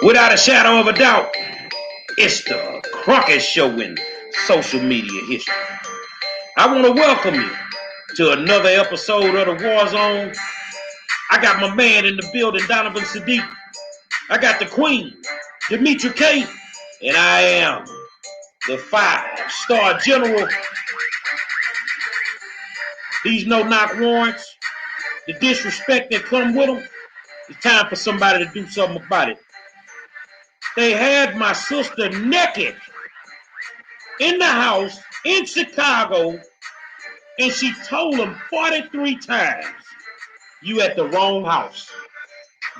Without a shadow of a doubt, it's the Crockett Show in social media history. I want to welcome you to another episode of the War Zone. I got my man in the building, Donovan Sadiq. I got the Queen, Demetri K. And I am the 5-star general. These no knock warrants, the disrespect that come with them, it's time for somebody to do something about it. They had my sister naked in the house in Chicago, and she told them 43 times, "You at the wrong house."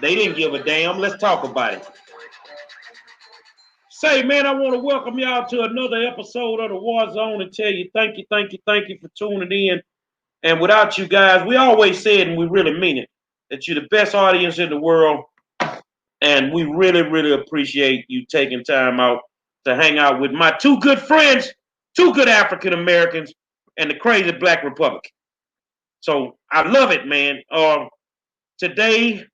They didn't give a damn. Let's talk about it. Say, man, I want to welcome y'all to another episode of the War Zone and tell you thank you for tuning in. And without you guys, we always said, and we really mean it, that you're the best audience in the world. And we really, really appreciate you taking time out to hang out with my two good friends, two good African Americans, and the crazy Black Republican. So I love it, man. Today,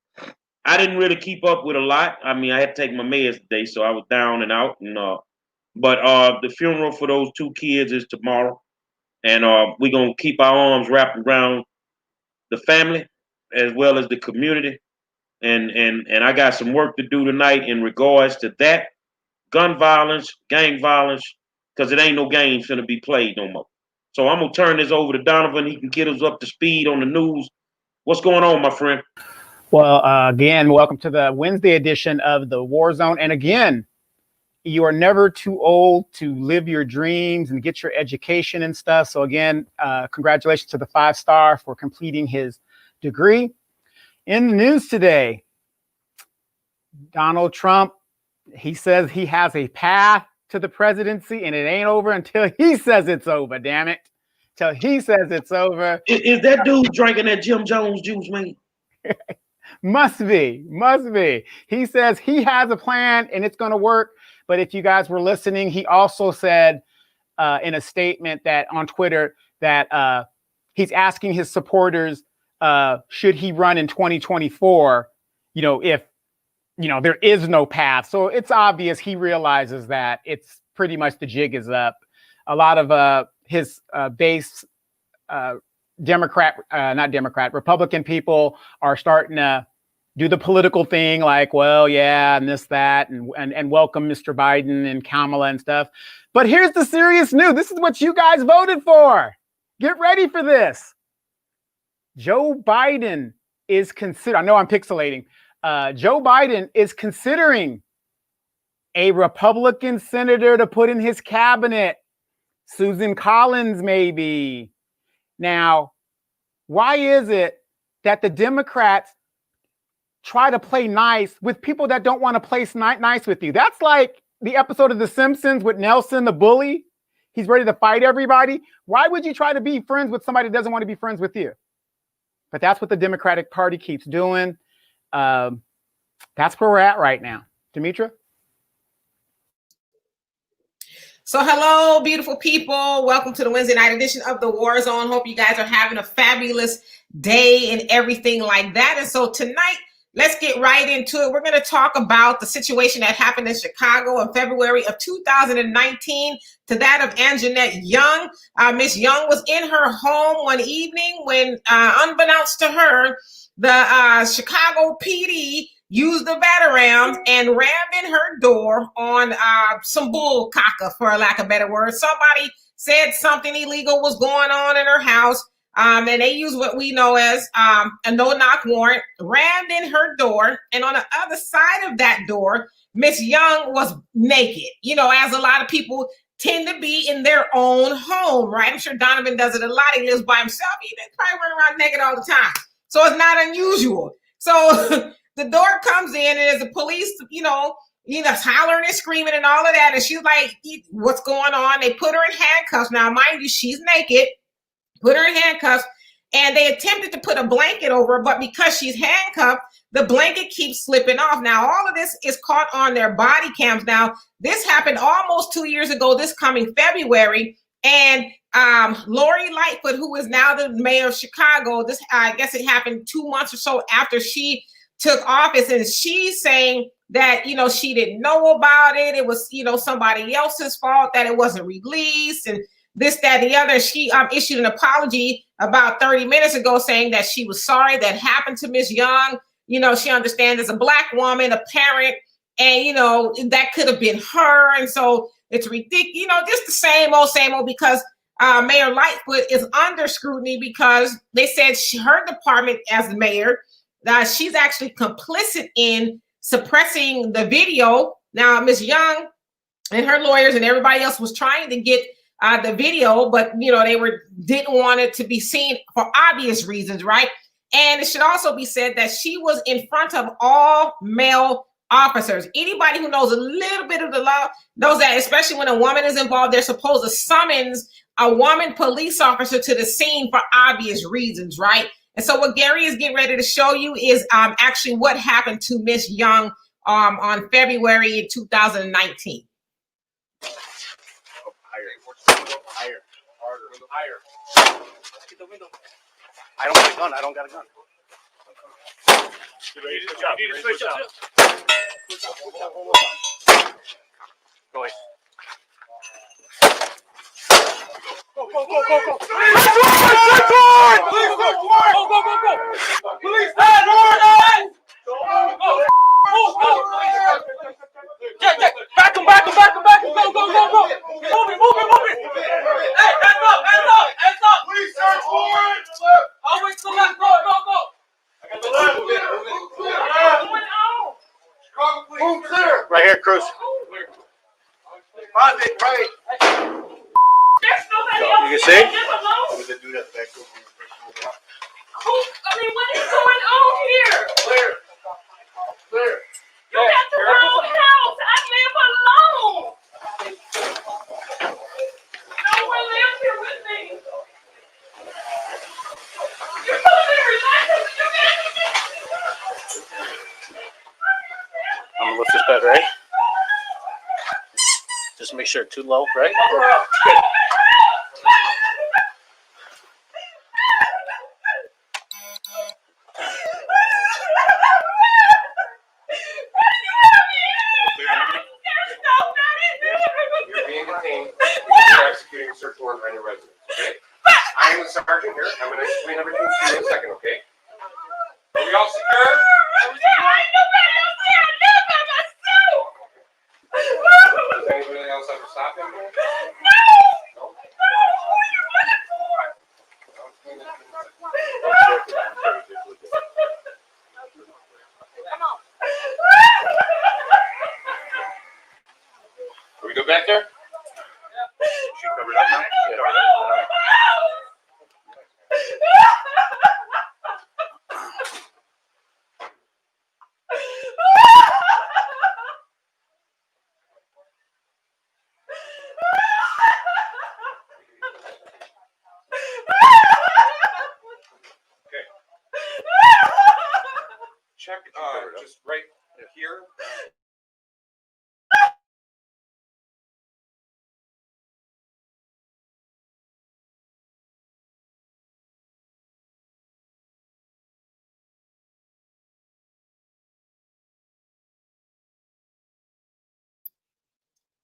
I didn't really keep up with a lot. I mean, I had to take my meds today, so I was down and out. But the funeral for those two kids is tomorrow. And we're going to keep our arms wrapped around the family as well as the community. And I got some work to do tonight in regards to that. Gun violence, gang violence, because it ain't no games going to be played no more. So I'm going to turn this over to Donovan. He can get us up to speed on the news. What's going on, my friend? Well, again, welcome to the Wednesday edition of the War Zone. And again, you are never too old to live your dreams and get your education and stuff. So again, congratulations to the 5-star for completing his degree. In the news today, Donald Trump, he says he has a path to the presidency and it ain't over until he says it's over, damn it. Till he says it's over. Is that dude drinking that Jim Jones juice, man? Must be. He says he has a plan and it's going to work. But if you guys were listening, he also said in a statement that on Twitter that he's asking his supporters, should he run in 2024, if, there is no path. So it's obvious he realizes that it's pretty much the jig is up. A lot of his base Republican people are starting to do the political thing like, well, yeah, and this, that, and welcome Mr. Biden and Kamala and stuff. But here's the serious news. This is what you guys voted for. Get ready for this. Joe Biden is I know I'm pixelating. Joe Biden is considering a Republican senator to put in his cabinet. Susan Collins, maybe. Now, why is it that the Democrats try to play nice with people that don't want to play nice with you? That's like the episode of The Simpsons with Nelson the bully. He's ready to fight everybody. Why would you try to be friends with somebody that doesn't want to be friends with you? But that's what the Democratic Party keeps doing. That's where we're at right now. Demetra? So hello, beautiful people. Welcome to the Wednesday night edition of the War Zone. Hope you guys are having a fabulous day and everything like that. And so tonight, let's get right into it. We're going to talk about the situation that happened in Chicago in February of 2019 to that of Anjanette Young. Miss Young was in her home one evening when, unbeknownst to her, the Chicago PD used the Veterans and rammed in her door on some bull caca, for lack of better word. Somebody said something illegal was going on in her house. And they used what we know as a no-knock warrant, rammed in her door. And on the other side of that door, Miss Young was naked, as a lot of people tend to be in their own home, right? I'm sure Donovan does it a lot. He lives by himself. He probably run around naked all the time. So it's not unusual. So the door comes in and there's the police, hollering and screaming and all of that. And she's like, what's going on? They put her in handcuffs. Now, mind you, she's naked. Put her in handcuffs, and they attempted to put a blanket over her, but because she's handcuffed, the blanket keeps slipping off. Now, all of this is caught on their body cams. Now, this happened almost 2 years ago, this coming February, and Lori Lightfoot, who is now the mayor of Chicago, I guess it happened 2 months or so after she took office, and she's saying that, you know, she didn't know about it. It was, you know, somebody else's fault that it wasn't released, and this, that, and the other. She issued an apology about 30 minutes ago saying that she was sorry that happened to Miss Young. You know, she understands as a Black woman, a parent, and, you know, that could have been her. And so it's ridiculous, you know, just the same old, because Mayor Lightfoot is under scrutiny because they said her department as the mayor, she's actually complicit in suppressing the video. Now, Ms. Young and her lawyers and everybody else was trying to get the video, but, you know, they didn't want it to be seen for obvious reasons, right? And it should also be said that she was in front of all male officers. Anybody who knows a little bit of the law knows that, especially when a woman is involved, they're supposed to summons a woman police officer to the scene for obvious reasons, right? And so what Gary is getting ready to show you is actually what happened to Miss Young on February 2019. Higher. Higher. Get the window. I don't got a gun. I don't got a gun. You need to switch up. Go ahead. Go. Police forward! Police forward! Go! Police forward! Go! Jack! Back him! Go! Move it! Hey, hands up! Police search forward! Always to the left, go! I got the left. Move clear! Right here, Cruz. Positive, right. There's nobody else. You can see? I'm gonna do that back. I mean, what is going on here? Clear. You got the wrong house. I live alone. No one lives here with me. You're supposed to be relaxing. I'm gonna lift this bed, right? Just make sure too low, right? You're being detained. You're executing a search warrant on your residence, okay? I am the sergeant here. I'm going to explain everything to you in a second, okay? Are we all secure? Does anybody else ever stop him? No. Are we go back there? She covered up now? Yeah. Check, just right here.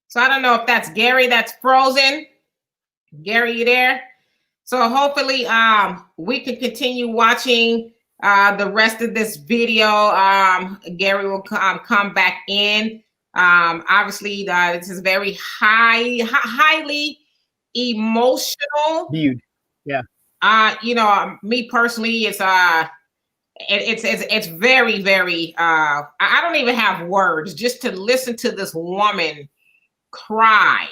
So I don't know if that's Gary that's frozen. Gary, you there? So hopefully we can continue watching the rest of this video. Gary will come back in. Obviously, this is very highly emotional. Viewed. Yeah. You know, me personally, it's very, very I don't even have words just to listen to this woman cry,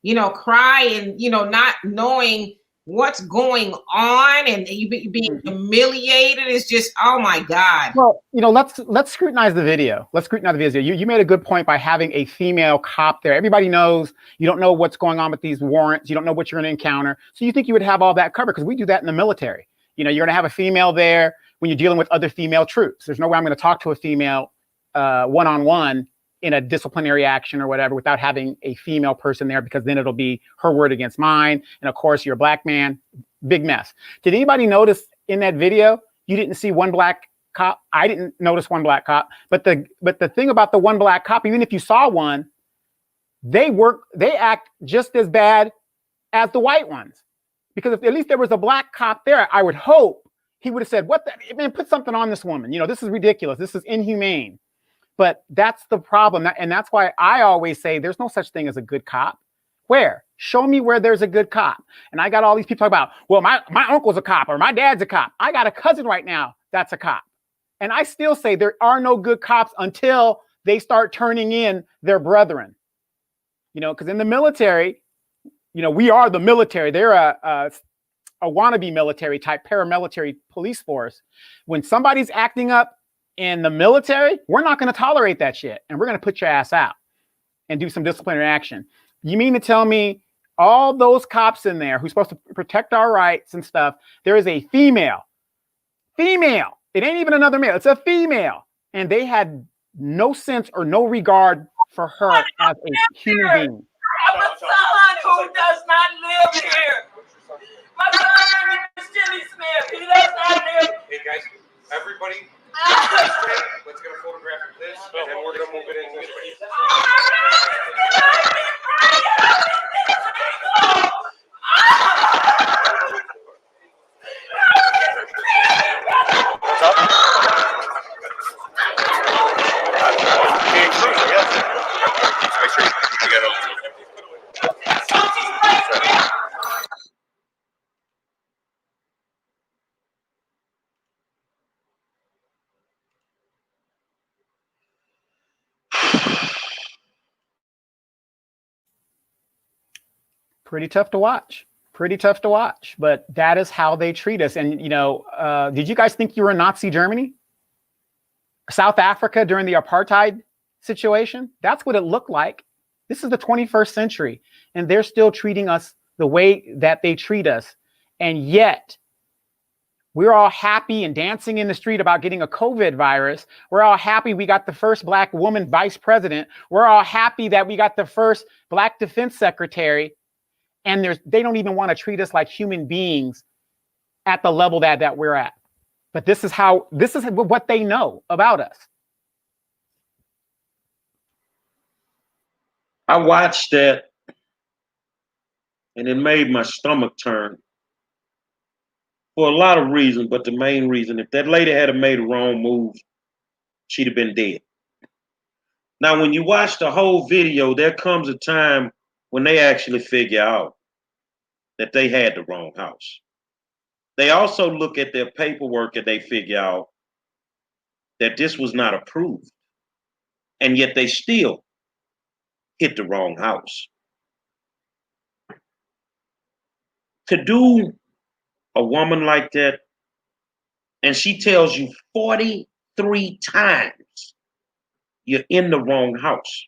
and, not knowing what's going on, and you being humiliated is just, oh my God. Well, let's scrutinize the video. You made a good point by having a female cop there. Everybody knows you don't know what's going on with these warrants. You don't know what you're going to encounter. So you think you would have all that covered, because we do that in the military. You're going to have a female there when you're dealing with other female troops. There's no way I'm going to talk to a female one-on-one in a disciplinary action or whatever without having a female person there, because then it'll be her word against mine. And of course, you're a Black man, big mess. Did anybody notice in that video, you didn't see one Black cop. I didn't notice one black cop, but the thing about the one black cop, even if you saw one, they act just as bad as the white ones. Because if at least there was a black cop there, I would hope he would have said, "What the man? Put something on this woman. You know, this is ridiculous. This is inhumane." But that's the problem, and that's why I always say there's no such thing as a good cop. Where? Show me where there's a good cop. And I got all these people talking about, well, my uncle's a cop or my dad's a cop. I got a cousin right now that's a cop. And I still say there are no good cops until they start turning in their brethren. You know, because in the military, you know, we are the military. They're a wannabe military type paramilitary police force. When somebody's acting up in the military, we're not going to tolerate that shit. And we're going to put your ass out and do some disciplinary action. You mean to tell me all those cops in there who's supposed to protect our rights and stuff, there is a female. It ain't even another male. It's a female. And they had no sense or no regard for her as a human being. I have a son who does not live here. My son name is Jimmy Smith. He does not live. Hey guys, everybody, let's get a photograph of this, and then we're gonna move it in this way. What's up? Make sure you get over. Pretty tough to watch. But that is how they treat us. And, you know, did you guys think you were in Nazi Germany? South Africa during the apartheid situation? That's what it looked like. This is the 21st century, and they're still treating us the way that they treat us. And yet, we're all happy and dancing in the street about getting a COVID virus. We're all happy we got the first black woman vice president. We're all happy that we got the first black defense secretary. And they don't even want to treat us like human beings at the level that we're at. But this is what they know about us. I watched that and it made my stomach turn for a lot of reasons, but the main reason, if that lady had made a wrong move, she'd have been dead. Now, when you watch the whole video, there comes a time when they actually figure out that they had the wrong house. They also look at their paperwork and they figure out that this was not approved. And yet they still hit the wrong house. To do a woman like that, and she tells you 43 times you're in the wrong house.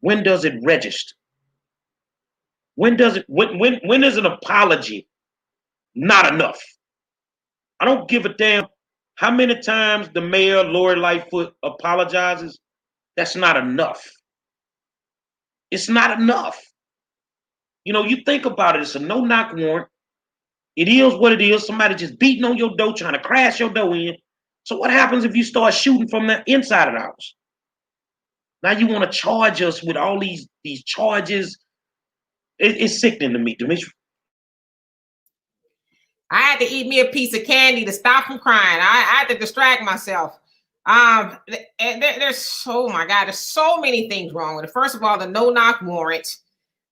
When does it register? When is an apology not enough? I don't give a damn how many times the mayor, Lori Lightfoot, apologizes. That's not enough. It's not enough. You know, you think about it, it's a no-knock warrant. It is what it is. Somebody just beating on your door, trying to crash your door in. So what happens if you start shooting from the inside of the house? Now you want to charge us with all these charges. It's sickening to me, Demetri. I had to eat me a piece of candy to stop from crying. I had to distract myself. There's oh my God, there's so many things wrong with it. First of all, the no-knock warrant.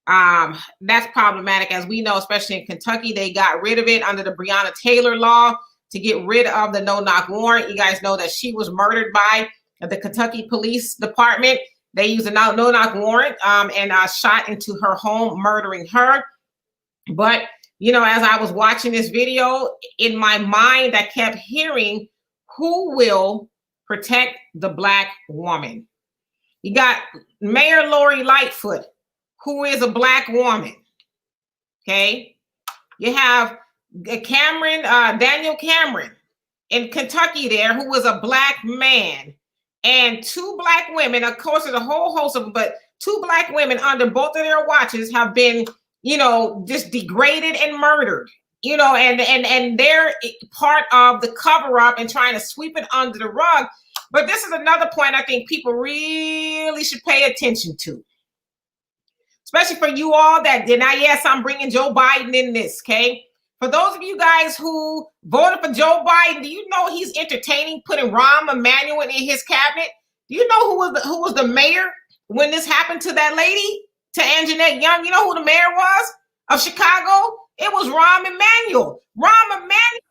That's problematic, as we know, especially in Kentucky. They got rid of it under the Breonna Taylor law to get rid of the no-knock warrant. You guys know that she was murdered by the Kentucky Police Department. They used a no-knock warrant and shot into her home, murdering her. But, you know, as I was watching this video, in my mind, I kept hearing, who will protect the Black woman? You got Mayor Lori Lightfoot, who is a Black woman. Okay. You have Daniel Cameron in Kentucky there, who was a Black man, and two Black women. Of course, there's a whole host of them, but two Black women under both of their watches have been, you know, just degraded and murdered. you know, and they're part of the cover up and trying to sweep it under the rug. But this is another point I think people really should pay attention to, especially for you all that did not. Yes, I'm bringing Joe Biden in this, okay? For those of you guys who voted for Joe Biden, do you know he's entertaining putting Rahm Emanuel in his cabinet? Do you know who was the mayor when this happened to that lady, to Anjanette Young? You know who the mayor was of Chicago? It was Rahm Emanuel. Rahm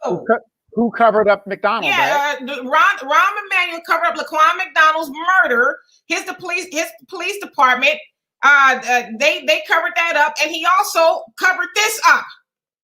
Emanuel. Who covered up McDonald's? Yeah, right? Rahm Emanuel covered up Laquan McDonald's murder. His police department. They covered that up, and he also covered this up.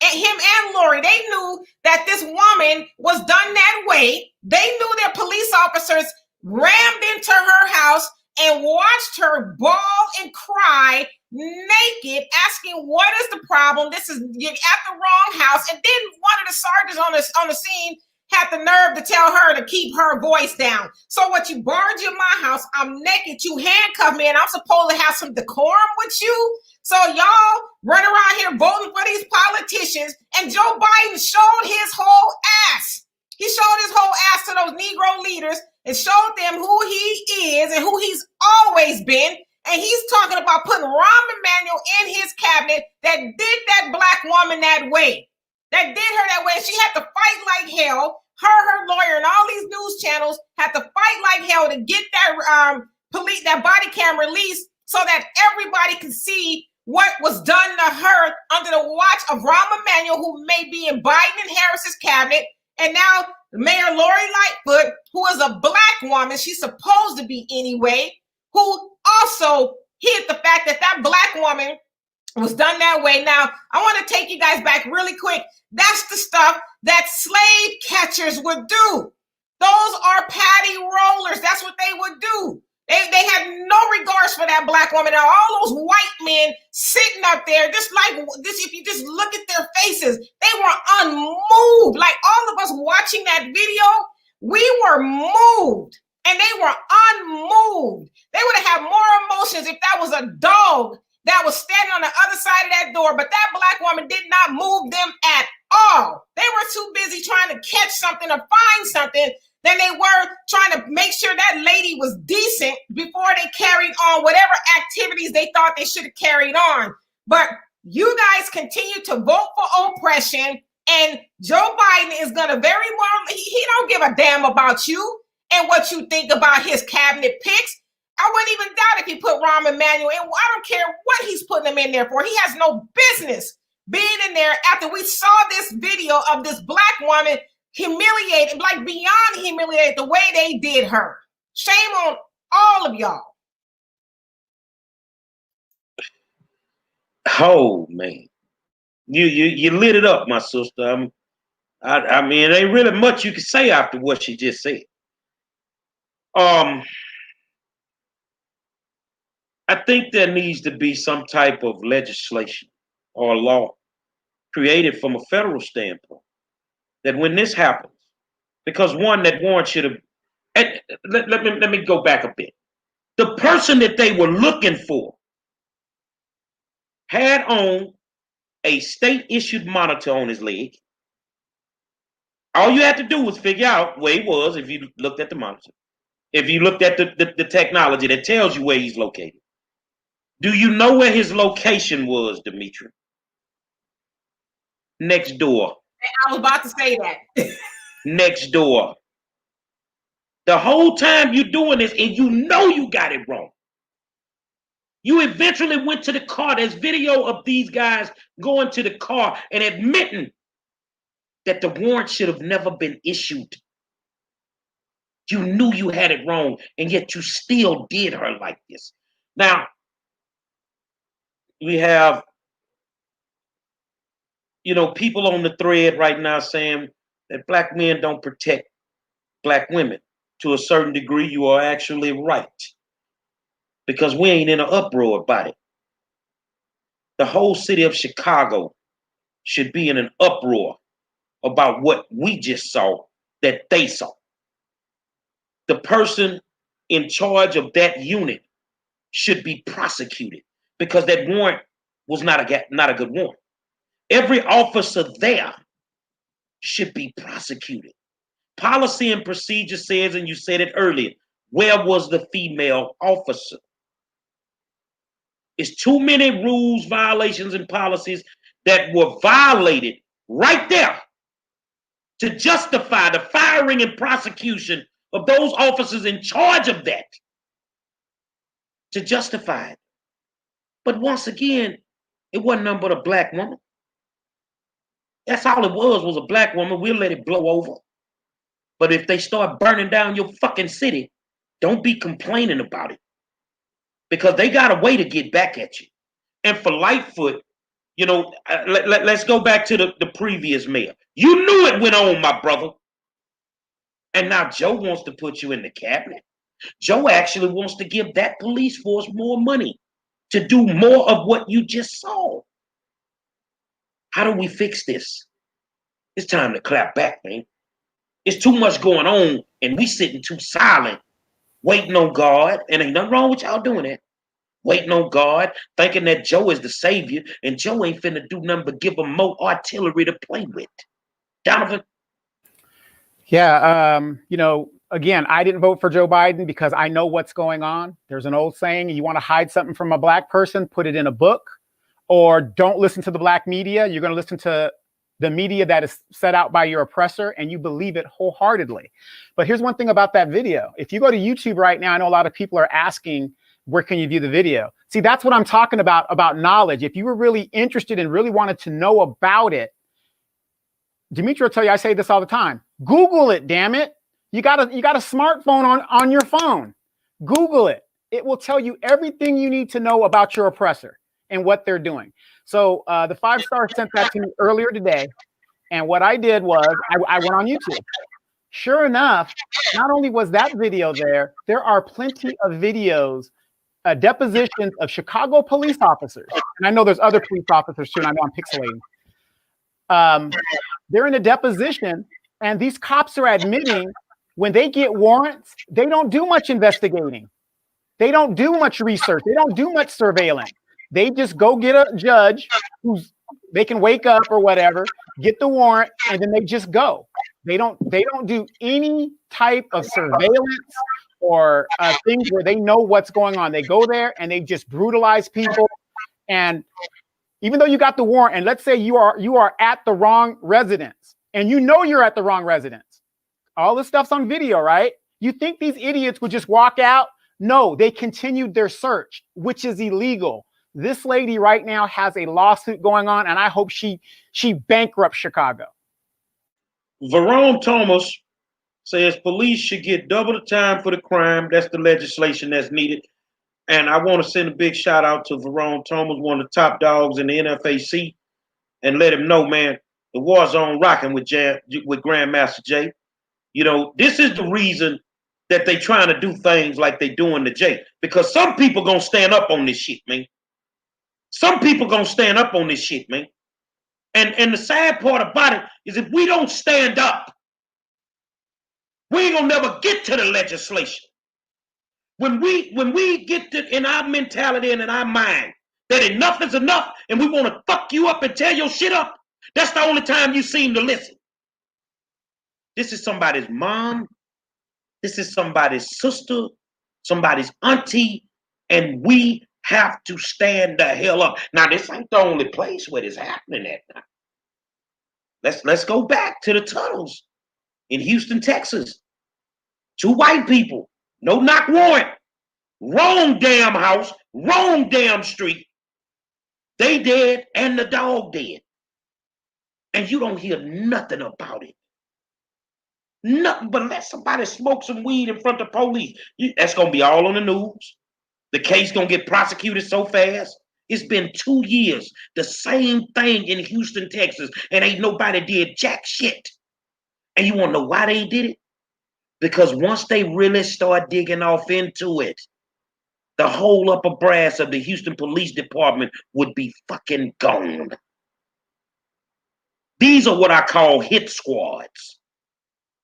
And him and Lori, they knew that this woman was done that way. They knew their police officers rammed into her house and watched her bawl and cry naked, asking, what is the problem? This is, you're at the wrong house. And then one of the sergeants on the scene had the nerve to tell her to keep her voice down. So what, you barge in my house, I'm naked, you handcuff me, and I'm supposed to have some decorum with you? So y'all run around here voting for these politicians, and Joe Biden showed his whole ass. He showed his whole ass to those Negro leaders and showed them who he is and who he's always been. And he's talking about putting Rahm Emanuel in his cabinet that did that black woman that way. That did her that way. She had to fight like hell. Her lawyer, and all these news channels had to fight like hell to get that body cam released so that everybody could see what was done to her under the watch of Rahm Emanuel, who may be in Biden and Harris's cabinet. And now Mayor Lori Lightfoot, who is a black woman, she's supposed to be anyway, who also hid the fact that that black woman was done that way. Now, I want to take you guys back really quick. That's the stuff that slave catchers would do. Those are patty rollers. That's what they would do. They had no regards for that black woman. Now, all those white men sitting up there, just like this, if you just look at their faces, they were unmoved. Like all of us watching that video, we were moved and they were unmoved. They would have had more emotions if that was a dog that was standing on the other side of that door, but that black woman did not move them at all. They were too busy trying to catch something or find something than they were trying to make sure that lady was decent before they carried on whatever activities they thought they should have carried on. But you guys continue to vote for oppression, and Joe Biden is going to very well, he don't give a damn about you and what you think about his cabinet picks. I wouldn't even doubt if he put Rahm Emanuel in. I don't care what he's putting him in there for. He has no business being in there after we saw this video of this black woman humiliated, like beyond humiliated, the way they did her. Shame on all of y'all. Oh man, you lit it up, my sister. I mean, there ain't really much you can say after what she just said. I think there needs to be some type of legislation or law created from a federal standpoint that when this happens, because one, that warrant should have, and let me go back a bit. The person that they were looking for had on a state-issued monitor on his leg. All you had to do was figure out where he was if you looked at the monitor. If you looked at the technology that tells you where he's located. Do you know where his location was, Demetri? Next door. I was about to say that. Next door. The whole time you're doing this and you know you got it wrong. You eventually went to the car. There's video of these guys going to the car and admitting that the warrant should have never been issued. You knew you had it wrong, and yet you still did her like this. Now, we have, people on the thread right now saying that black men don't protect black women. To a certain degree, you are actually right. Because we ain't in an uproar about it. The whole city of Chicago should be in an uproar about what we just saw that they saw. The person in charge of that unit should be prosecuted because that warrant was not a good warrant. Every officer there should be prosecuted. Policy and procedure says, and you said it earlier, where was the female officer? It's too many rules, violations, and policies that were violated right there to justify the firing and prosecution of those officers in charge of that, to justify it. But once again, it wasn't nothing but a black woman. That's all it was a black woman. We'll let it blow over. But if they start burning down your fucking city, don't be complaining about it, because they got a way to get back at you. And for Lightfoot, you know, let's go back to the previous mayor. You knew it went on, my brother. And now Joe wants to put you in the cabinet. Joe actually wants to give that police force more money to do more of what you just saw. How do we fix this? It's time to clap back, man. It's too much going on, and we sitting too silent, waiting on God. And ain't nothing wrong with y'all doing that. Waiting on God, thinking that Joe is the savior, and Joe ain't finna do nothing but give them more artillery to play with. Donovan? Yeah, you know, again, I didn't vote for Joe Biden because I know what's going on. There's an old saying, you want to hide something from a black person, put it in a book, or don't listen to the black media. You're going to listen to the media that is set out by your oppressor, and you believe it wholeheartedly. But here's one thing about that video. If you go to YouTube right now, I know a lot of people are asking, where can you view the video? See, that's what I'm talking about knowledge. If you were really interested and really wanted to know about it, Dimitri will tell you, I say this all the time, Google it, damn it. You got a smartphone on your phone. Google it. It will tell you everything you need to know about your oppressor and what they're doing. So the 5-star sent that to me earlier today. And what I did was I went on YouTube. Sure enough, not only was that video there are plenty of videos, depositions of Chicago police officers. And I know there's other police officers too, and I know I'm pixelating. They're in a deposition, and these cops are admitting when they get warrants, they don't do much investigating. They don't do much research. They don't do much surveillance. They just go get a judge they can wake up or whatever, get the warrant, and then they just go. They don't do any type of surveillance or things where they know what's going on. They go there and they just brutalize people. And even though you got the warrant, and let's say you are at the wrong residence, and you know you're at the wrong residence. All this stuff's on video, right? You think these idiots would just walk out? No, they continued their search, which is illegal. This lady right now has a lawsuit going on, and I hope she bankrupts Chicago. Verone Thomas says police should get double the time for the crime. That's the legislation that's needed. And I want to send a big shout out to Verone Thomas, one of the top dogs in the NFAC, and let him know, man, the war zone rocking with Grandmaster Jay. You know, this is the reason that they trying to do things like they doing to Jay, because some people gonna stand up on this shit, man. Some people gonna stand up on this shit, man. And the sad part about it is if we don't stand up, we ain't gonna never get to the legislation. When we get to in our mentality and in our mind that enough is enough and we want to fuck you up and tear your shit up, that's the only time you seem to listen. This is somebody's mom. This is somebody's sister, somebody's auntie, and we have to stand the hell up. Now, this ain't the only place where this happening at now. Let's go back to the tunnels in Houston, Texas. 2 white people, no knock warrant, wrong damn house, wrong damn street. They dead and the dog dead. And you don't hear nothing about it. Nothing but let somebody smoke some weed in front of police. That's going to be all on the news. The case going to get prosecuted so fast. It's been 2 years. The same thing in Houston, Texas. And ain't nobody did jack shit. And you want to know why they did it? Because once they really start digging off into it, the whole upper brass of the Houston Police Department would be fucking gone. These are what I call hit squads.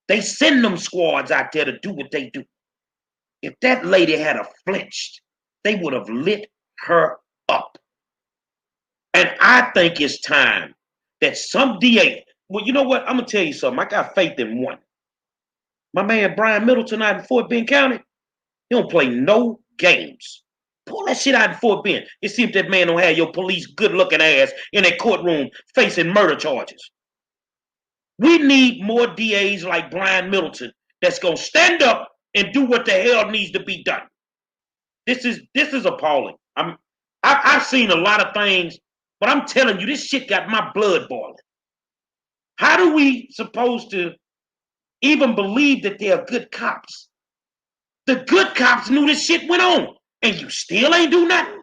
They send them squads out there to do what they do. If that lady had a flinched, they would have lit her up. And I think it's time that some DA, well, you know what? I'm gonna tell you something. I got faith in one. My man Brian Middleton out in Fort Bend County, he don't play no games. Pull that shit out in Fort Bend and see if that man don't have your police good-looking ass in that courtroom facing murder charges. We need more DAs like Brian Middleton that's gonna stand up and do what the hell needs to be done. This is appalling. I've seen a lot of things, but I'm telling you, this shit got my blood boiling. How do we supposed to even believe that they are good cops? The good cops knew this shit went on, and you still ain't do nothing.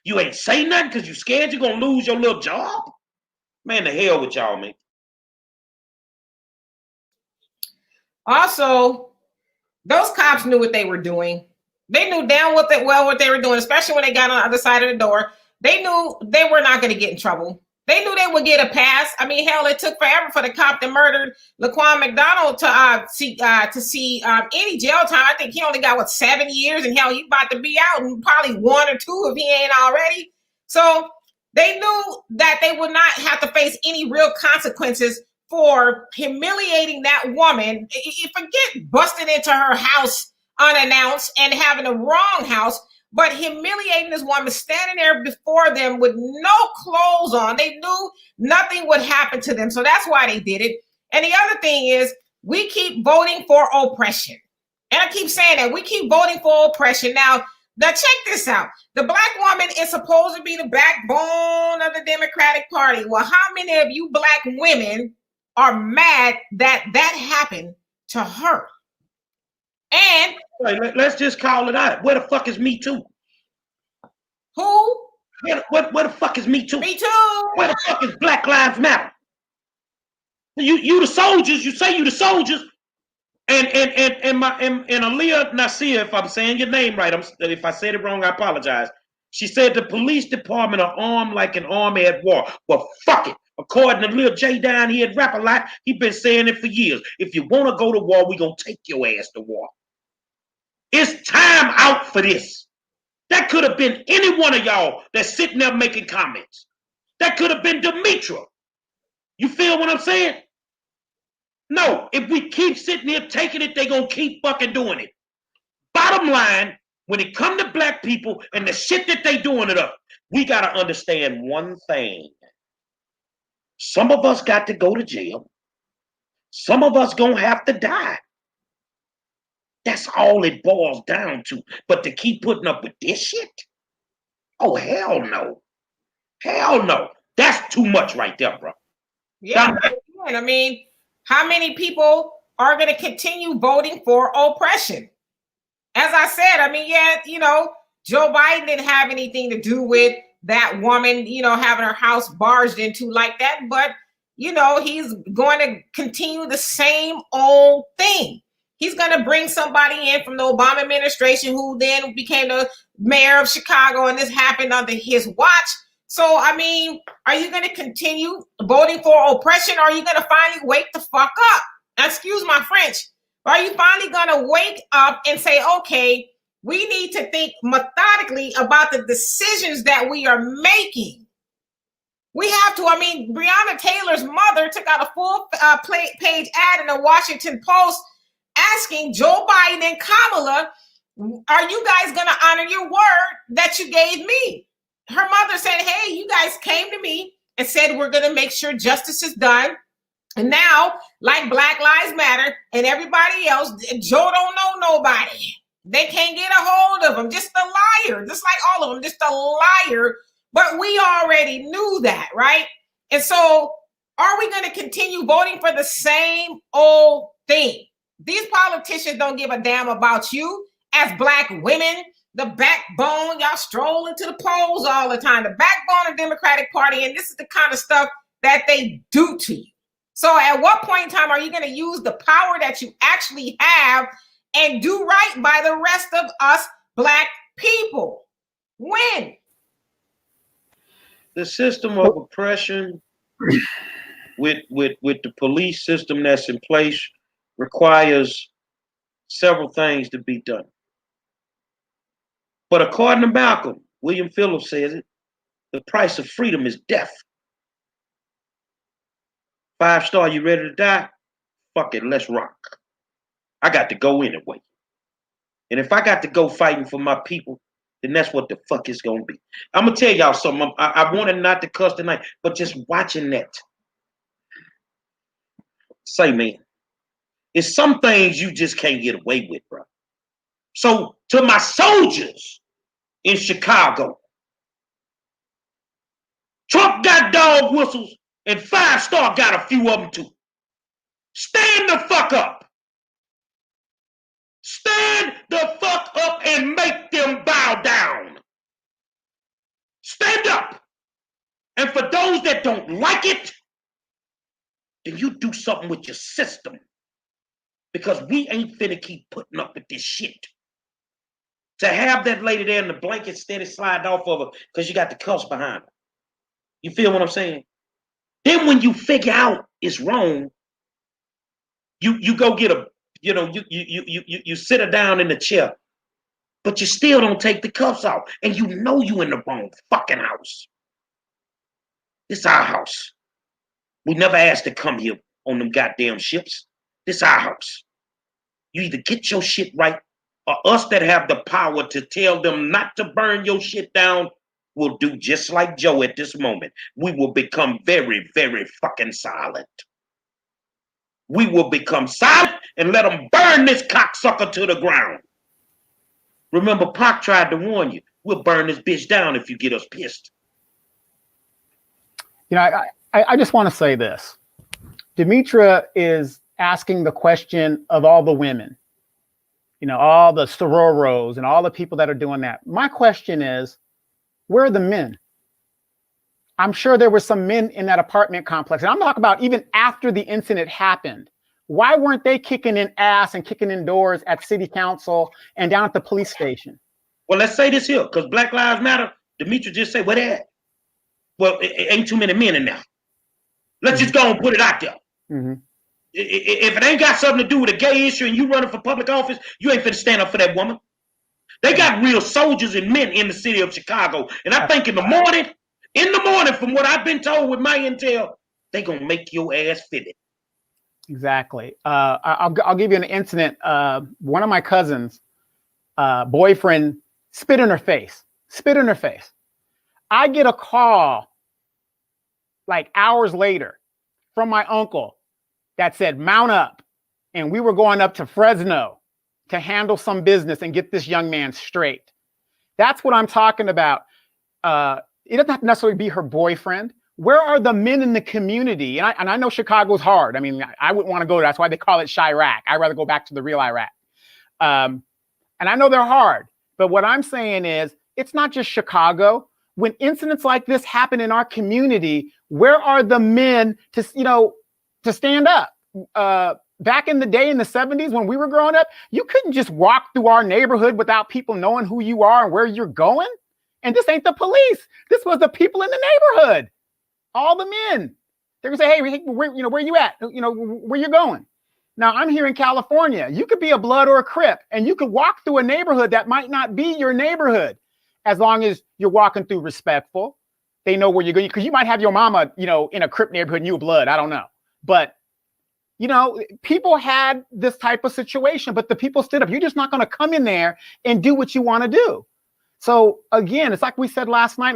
You ain't say nothing because you scared you're gonna lose your little job. Man, the hell with y'all, man. Also, those cops knew what they were doing. They knew damn what they were doing, especially when they got on the other side of the door. They knew they were not going to get in trouble. They knew they would get a pass. I mean, hell, it took forever for the cop that murdered Laquan McDonald to see any jail time. I think he only got 7 years, and hell, he's about to be out in probably 1 or 2 if he ain't already. So they knew that they would not have to face any real consequences for humiliating that woman. Forget busting into her house unannounced and having the wrong house, but humiliating this woman, standing there before them with no clothes on. They knew nothing would happen to them, so that's why they did it. And the other thing is, we keep voting for oppression. And I keep saying that. We keep voting for oppression. Now check this out. The black woman is supposed to be the backbone of the Democratic Party. Well, how many of you black women are mad that happened to her? And let's just call it out. Where the fuck is Me Too? Who? Where the fuck is Me Too? Me Too. Where the fuck is Black Lives Matter? You the soldiers. You say you the soldiers. And Aaliyah Nasir, if I'm saying your name right, if I said it wrong, I apologize. She said the police department are armed like an army at war. Well, fuck it. According to Lil J down here at Rap A Lot, he been saying it for years. If you want to go to war, we gonna take your ass to war. It's time out for this. That could have been any one of y'all that's sitting there making comments. That could have been Demetra. You feel what I'm saying? No, if we keep sitting here taking it, they gonna keep fucking doing it. Bottom line, when it come to black people and the shit that they doing it up, we gotta understand one thing. Some of us got to go to jail. Some of us gonna have to die. That's all it boils down to. But to keep putting up with this shit? Oh, hell no. Hell no. That's too much right there, bro. Yeah, I mean, how many people are going to continue voting for oppression? As I said, I mean, yeah, Joe Biden didn't have anything to do with that woman, having her house barged into like that. But, he's going to continue the same old thing. He's going to bring somebody in from the Obama administration who then became the mayor of Chicago, and this happened under his watch. So, I mean, are you going to continue voting for oppression, or are you going to finally wake the fuck up? Excuse my French. Are you finally going to wake up and say, okay, we need to think methodically about the decisions that we are making? We have to. I mean, Breonna Taylor's mother took out a full page ad in the Washington Post asking Joe Biden and Kamala, are you guys going to honor your word that you gave me? Her mother said, hey, you guys came to me and said we're going to make sure justice is done. And now, like Black Lives Matter and everybody else, Joe don't know nobody. They can't get a hold of him. Just a liar. Just like all of them. Just a liar. But we already knew that, right? And so are we going to continue voting for the same old thing? These politicians don't give a damn about you as black women, the backbone. Y'all strolling to the polls all the time, the backbone of the Democratic Party. And this is the kind of stuff that they do to you. So at what point in time are you going to use the power that you actually have and do right by the rest of us black people? When? The system of oppression with the police system that's in place requires several things to be done. But according to Malcolm, William Phillips says it, the price of freedom is death. 5-star, you ready to die? Fuck it, let's rock. I got to go anyway. And if I got to go fighting for my people, then that's what the fuck it's gonna be. I'm gonna tell y'all something. I wanted not to cuss tonight, but just watching that. Say, man, it's some things you just can't get away with, bro. So to my soldiers in Chicago, Trump got dog whistles and 5-star got a few of them too. Stand the fuck up. Stand the fuck up and make them bow down. Stand up. And for those that don't like it, then you do something with your system. Because we ain't finna keep putting up with this shit. To have that lady there in the blanket steady slide off of her because you got the cuffs behind her. You feel what I'm saying? Then when you figure out it's wrong, you go get a, you sit her down in the chair, but you still don't take the cuffs off. And you know you in the wrong fucking house. This our house. We never asked to come here on them goddamn ships. This our house. You either get your shit right, or us that have the power to tell them not to burn your shit down will do just like Joe at this moment. We will become very, very fucking silent. We will become silent and let them burn this cocksucker to the ground. Remember, Pac tried to warn you. We'll burn this bitch down if you get us pissed. You know, I just want to say this. Demetra is asking the question of all the women, you know, all the sororos and all the people that are doing that. My question is, where are the men? I'm sure there were some men in that apartment complex. And I'm talking about even after the incident happened. Why weren't they kicking in ass and kicking in doors at city council and down at the police station? Well, let's say this here, because Black Lives Matter, Demetra just said, where they at? Well, it ain't too many men in there. Let's just go and put it out there. If it ain't got something to do with a gay issue and you running for public office, you ain't finna stand up for that woman. They got real soldiers and men in the city of Chicago. And I think in the morning, from what I've been told with my intel, they gonna make your ass fit it. Exactly. I'll give you an incident. One of my cousins' boyfriend spit in her face. I get a call like hours later from my uncle that said, mount up. And we were going up to Fresno to handle some business and get this young man straight. That's what I'm talking about. It doesn't have to necessarily be her boyfriend. Where are the men in the community? And I know Chicago's hard. I mean, I wouldn't want to go there. That's why they call it Chirac. I'd rather go back to the real Iraq. And I know they're hard. But what I'm saying is, it's not just Chicago. When incidents like this happen in our community, where are the men to stand up? Back in the day in the 70s when we were growing up, you couldn't just walk through our neighborhood without people knowing who you are and where you're going. And this ain't the police. This was the people in the neighborhood. All the men. They're gonna say, hey, where you at? Where you going? Now, I'm here in California. You could be a Blood or a Crip, and you could walk through a neighborhood that might not be your neighborhood, as long as you're walking through respectful. They know where you're going, because you might have your mama, in a Crip neighborhood and you a Blood. I don't know. But, people had this type of situation, but the people stood up. You're just not going to come in there and do what you want to do. So again, it's like I said last night,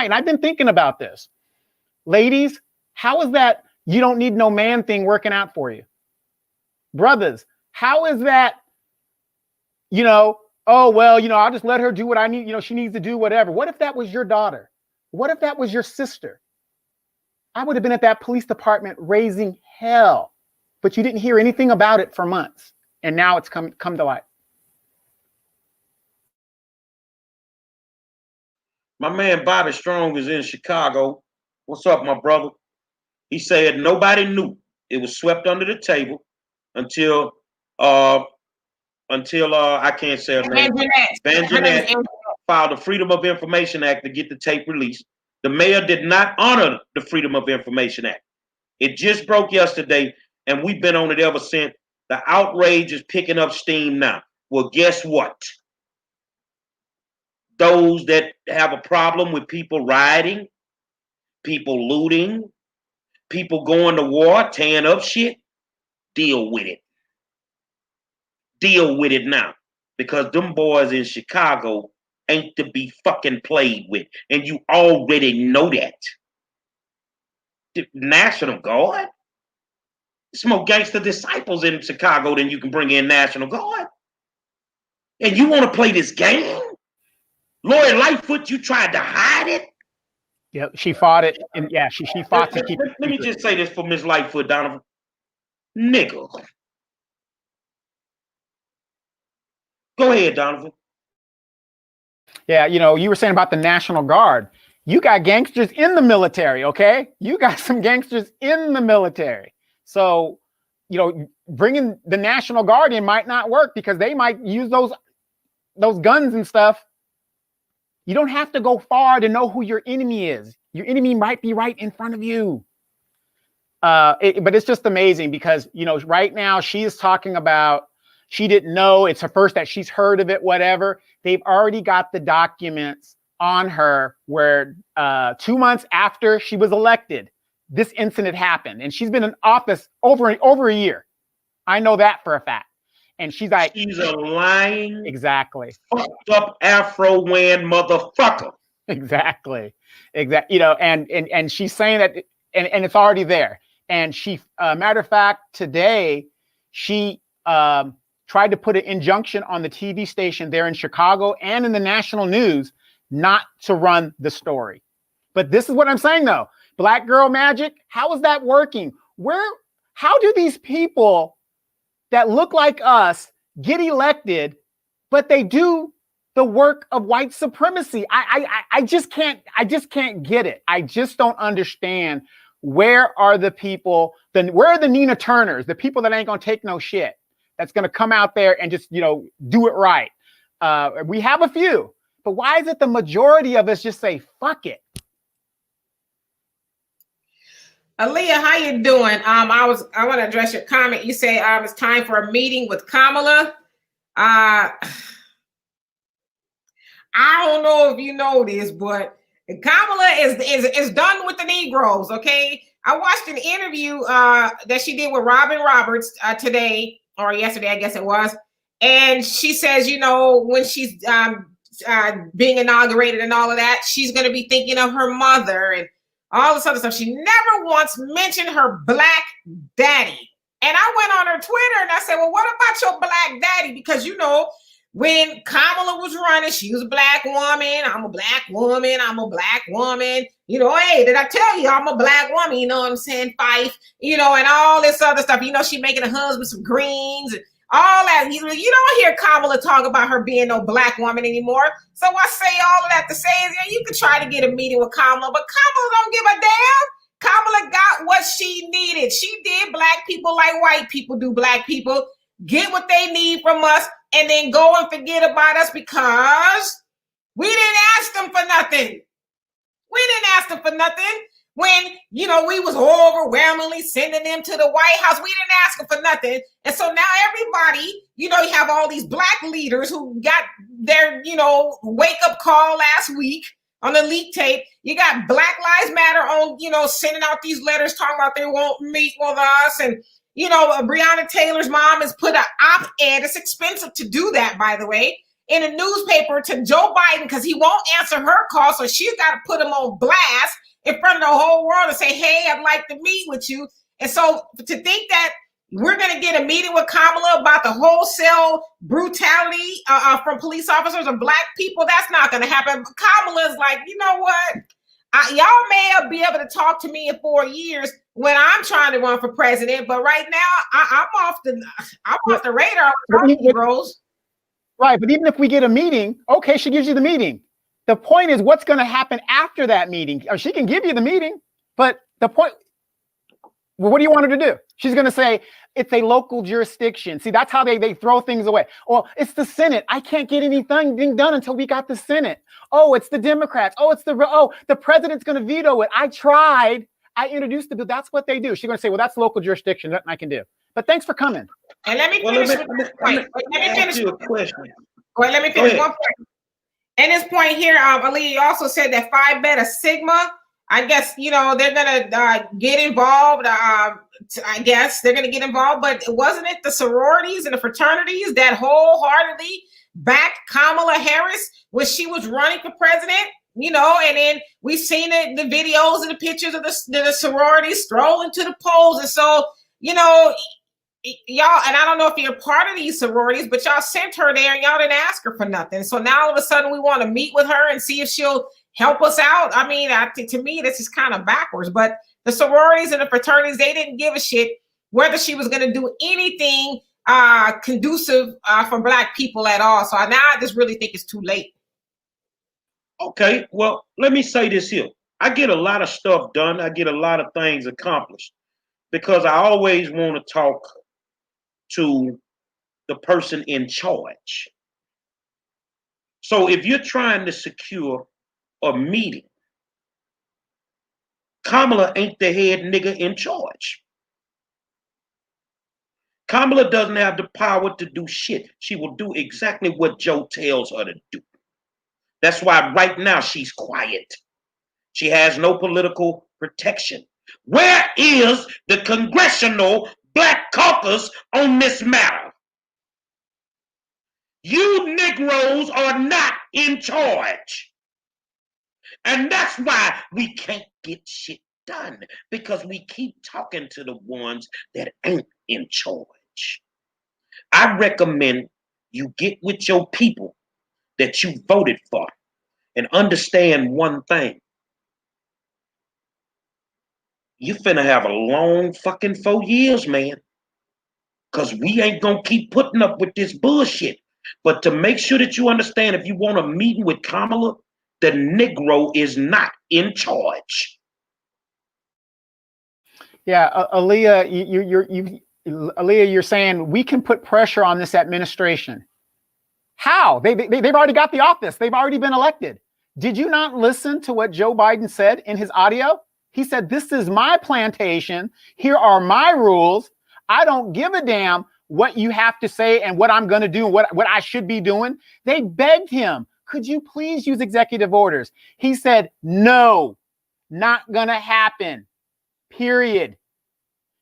and I've been thinking about this. Ladies, how is that you don't need no man thing working out for you? Brothers, how is that, I'll just let her do what I need, she needs to do whatever. What if that was your daughter? What if that was your sister? I would have been at that police department raising hell, but you didn't hear anything about it for months. And now it's come to light. My man Bobby Strong is in Chicago. What's up, my brother? He said nobody knew. It was swept under the table until I can't say her name. Van Jeanette filed the Freedom of Information Act to get the tape released. The mayor did not honor the Freedom of Information Act. It just broke yesterday, and we've been on it ever since. The outrage is picking up steam now. Well, guess what? Those that have a problem with people rioting, people looting, people going to war, tearing up shit, deal with it. Deal with it now. Because them boys in Chicago ain't to be fucking played with. And you already know that. The National Guard? There's more gangster disciples in Chicago than you can bring in National Guard. And you want to play this game? Lori Lightfoot, you tried to hide it? Yep, she fought it. And yeah, she fought to keep it. Let me just say this for Miss Lightfoot, Donovan. Nigga. Go ahead, Donovan. Yeah, you know, you were saying about the National Guard. You got gangsters in the military, okay? You got some gangsters in the military. So, you know, bringing the National Guard in might not work because they might use those guns and stuff. You don't have to go far to know who your enemy is. Your enemy might be right in front of you. But it's just amazing because, you know, right now she is talking about she didn't know. It's her first that she's heard of it, whatever. They've already got the documents on her where 2 months after she was elected, this incident happened. And she's been in office over a year. I know that for a fact. And she's like, she's a lying, exactly, fucked up Afro wearing motherfucker. Exactly. You know, and she's saying that, and it's already there. And she, matter of fact, today she tried to put an injunction on the TV station there in Chicago and in the national news not to run the story. But this is what I'm saying though. Black girl magic, how is that working? How do these people that look like us get elected, but they do the work of white supremacy? I just can't get it. I just don't understand. Where are the people, where are the Nina Turners, the people that ain't gonna take no shit, that's gonna come out there and just, you know, do it right? We have a few, but why is it the majority of us just say, fuck it? Aaliyah, how you doing? I want to address your comment. You say it's time for a meeting with Kamala. I don't know if you know this, but Kamala is done with the Negroes. Okay, I watched an interview that she did with Robin Roberts today or yesterday, I guess it was, and she says, you know, when she's being inaugurated and all of that, she's going to be thinking of her mother and all this other stuff. She never once mentioned her black daddy. And I went on her Twitter and I said, well, what about your black daddy? Because, you know, when Kamala was running, she was a black woman. I'm a black woman. I'm a black woman. You know, hey, did I tell you I'm a black woman? You know what I'm saying? Fife, you know, and all this other stuff. You know, she making a husband some greens and all that. You don't hear Kamala talk about her being no black woman anymore. So I say all of that to say is, yeah, you could try to get a meeting with Kamala, but Kamala don't give a damn. Kamala got what she needed. She did black people like white people do black people. Get what they need from us and then go and forget about us because we didn't ask them for nothing. We didn't ask them for nothing. When, you know, we was overwhelmingly sending them to the White House, we didn't ask them for nothing. And so now everybody, you know, you have all these black leaders who got their, you know, wake up call last week on the leak tape. You got Black Lives Matter on, you know, sending out these letters talking about they won't meet with us. And, you know, Breonna Taylor's mom has put an op-ed. It's expensive to do that, by the way, in a newspaper to Joe Biden because he won't answer her call. So she's got to put him on blast in front of the whole world and say, hey, I'd like to meet with you. And so to think that we're going to get a meeting with Kamala about the wholesale brutality from police officers or black people, that's not going to happen. But Kamala's like, you know what? Y'all may be able to talk to me in 4 years when I'm trying to run for president. But right now, I'm off the radar with Negroes. Right. But even if we get a meeting, okay, she gives you the meeting. The point is what's going to happen after that meeting. She can give you the meeting, but the point, well, what do you want her to do? She's going to say, it's a local jurisdiction. See, that's how they throw things away. Well, it's the Senate. I can't get anything done until we got the Senate. Oh, it's the Democrats. Oh, the president's going to veto it. I tried. I introduced the bill. That's what they do. She's going to say, well, that's local jurisdiction. Nothing I can do. But thanks for coming. And let me finish with this point. Let me finish you a question. Wait, let me finish one point. And this point here, Ali, you also said that Phi Beta Sigma I guess, you know, they're going to get involved. I guess they're going to get involved. But wasn't it the sororities and the fraternities that wholeheartedly backed Kamala Harris when she was running for president? You know, and then we've seen it, the videos and the pictures of the sororities strolling to the polls. And so, you know, y'all, and I don't know if you're part of these sororities, but y'all sent her there and y'all didn't ask her for nothing. So now all of a sudden we want to meet with her and see if she'll help us out. I mean, to me, this is kind of backwards, but the sororities and the fraternities, they didn't give a shit whether she was going to do anything conducive for Black people at all. So now I just really think it's too late. Okay, well, let me say this here. I get a lot of stuff done. I get a lot of things accomplished because I always want to talk to the person in charge. So if you're trying to secure a meeting, Kamala ain't the head nigga in charge. Kamala doesn't have the power to do shit. She will do exactly what Joe tells her to do. That's why right now she's quiet. She has no political protection. Where is the Congressional Black Caucus on this matter? You Negroes are not in charge. And that's why we can't get shit done, because we keep talking to the ones that ain't in charge. I recommend you get with your people that you voted for and understand one thing. You finna have a long fucking 4 years, man. Because we ain't gonna keep putting up with this bullshit. But to make sure that you understand, if you want a meeting with Kamala, the Negro is not in charge. Yeah, Aaliyah, Aaliyah, you're saying we can put pressure on this administration. How? They've already got the office. They've already been elected. Did you not listen to what Joe Biden said in his audio? He said, this is my plantation. Here are my rules. I don't give a damn what you have to say and what I'm going to do, what I should be doing. They begged him, could you please use executive orders? He said, no, not going to happen, period.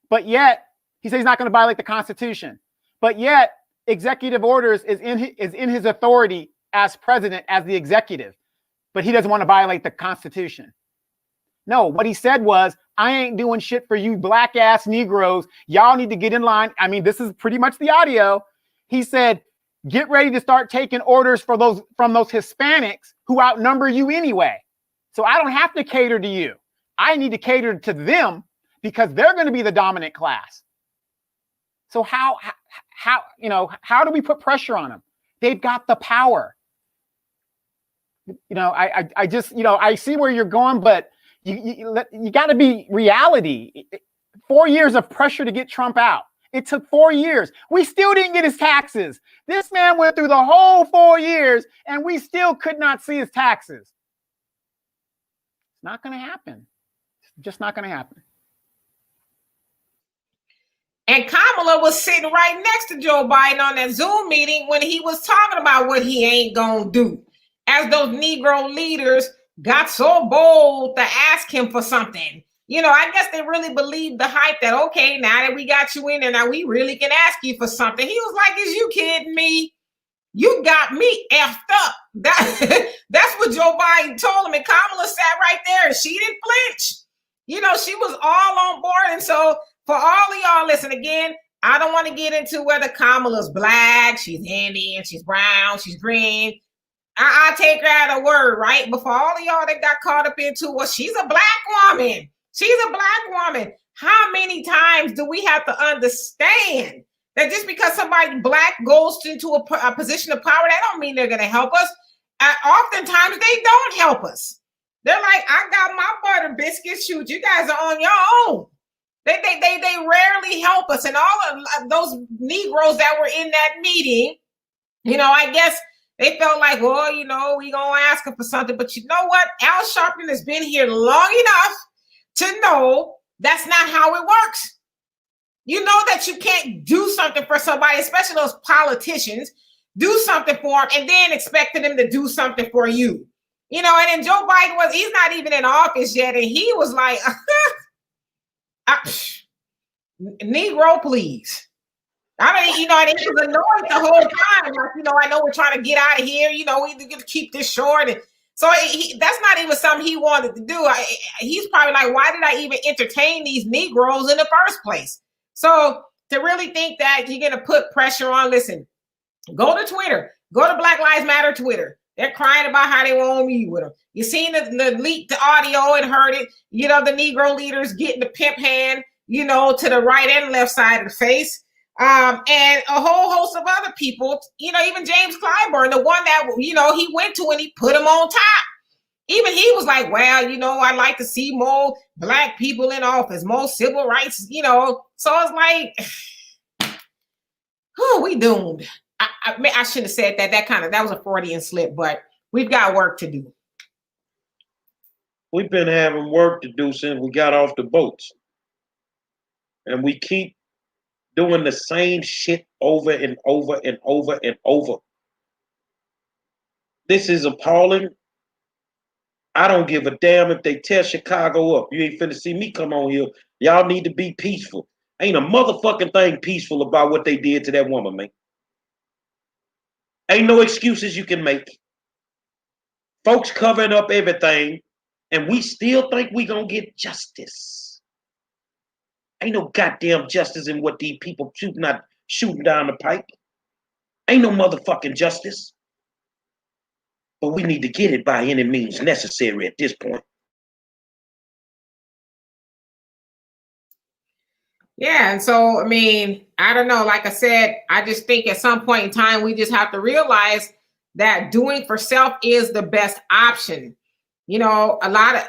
But yet, he said he's not going to violate the Constitution. But yet, executive orders is in his authority as president, as the executive. But he doesn't want to violate the Constitution. No, what he said was, I ain't doing shit for you black ass Negroes. Y'all need to get in line. I mean, this is pretty much the audio. He said, get ready to start taking orders from those Hispanics who outnumber you anyway. So I don't have to cater to you. I need to cater to them because they're going to be the dominant class. So how do we put pressure on them? They've got the power. I just, I see where you're going, but you got to be reality. 4 years of pressure to get Trump out. It took 4 years. We still didn't get his taxes. This man went through the whole 4 years and we still could not see his taxes. It's not going to happen. It's just not going to happen. And Kamala was sitting right next to Joe Biden on that Zoom meeting when he was talking about what he ain't going to do. As those Negro leaders got so bold to ask him for something. I guess they really believed the hype that, okay, now that we got you in there, now we really can ask you for something. He was like, is you kidding me? You got me effed up. That's what Joe Biden told him. And Kamala sat right there and she didn't flinch. She was all on board. And so for all of y'all, listen, again, I don't want to get into whether Kamala's black, she's Indian, she's brown, she's green. I take her at her word, right? But for all of y'all that got caught up into, well, she's a black woman. She's a black woman. How many times do we have to understand that just because somebody black goes into a position of power, that don't mean they're going to help us. Oftentimes they don't help us. They're like, I got my butter biscuits. Shoot, you guys are on your own. They rarely help us. And all of those Negroes that were in that meeting, I guess they felt like, well, we going to ask him for something. But you know what? Al Sharpton has been here long enough to know that's not how it works. You know that you can't do something for somebody, especially those politicians, do something for them and then expect them to do something for you. You know, and then Joe Biden he's not even in office yet. And he was like, Negro, please. I mean, you know, and he was annoyed the whole time. Like, you know, I know we're trying to get out of here. You know, we need to keep this short. And so that's not even something he wanted to do. He's probably like, why did I even entertain these Negroes in the first place? So to really think that you're going to put pressure on, listen, go to Twitter. Go to Black Lives Matter Twitter. They're crying about how they won't meet with them. You seen the leaked audio and heard it. You know, the Negro leaders getting the pimp hand, you know, to the right and left side of the face. And a whole host of other people, you know, even James Clyburn, the one that, you know, he went to and he put him on top. Even he was like, well, you know, I'd like to see more Black people in office, more civil rights, you know. So it's like, we doomed. I shouldn't have said that. That was a Freudian slip, but we've got work to do. We've been having work to do since we got off the boats. And we keep doing the same shit over and over and over and over. This is appalling. I don't give a damn if they tear Chicago up. You ain't finna see me come on here. Y'all need to be peaceful. Ain't a motherfucking thing peaceful about what they did to that woman, man. Ain't no excuses you can make. Folks covering up everything, and we still think we gonna get justice. Ain't no goddamn justice in what these people shooting down the pipe. Ain't no motherfucking justice. But we need to get it by any means necessary at this point. Yeah, and so, I mean, I don't know. Like I said, I just think at some point in time, we just have to realize that doing for self is the best option. You know, a lot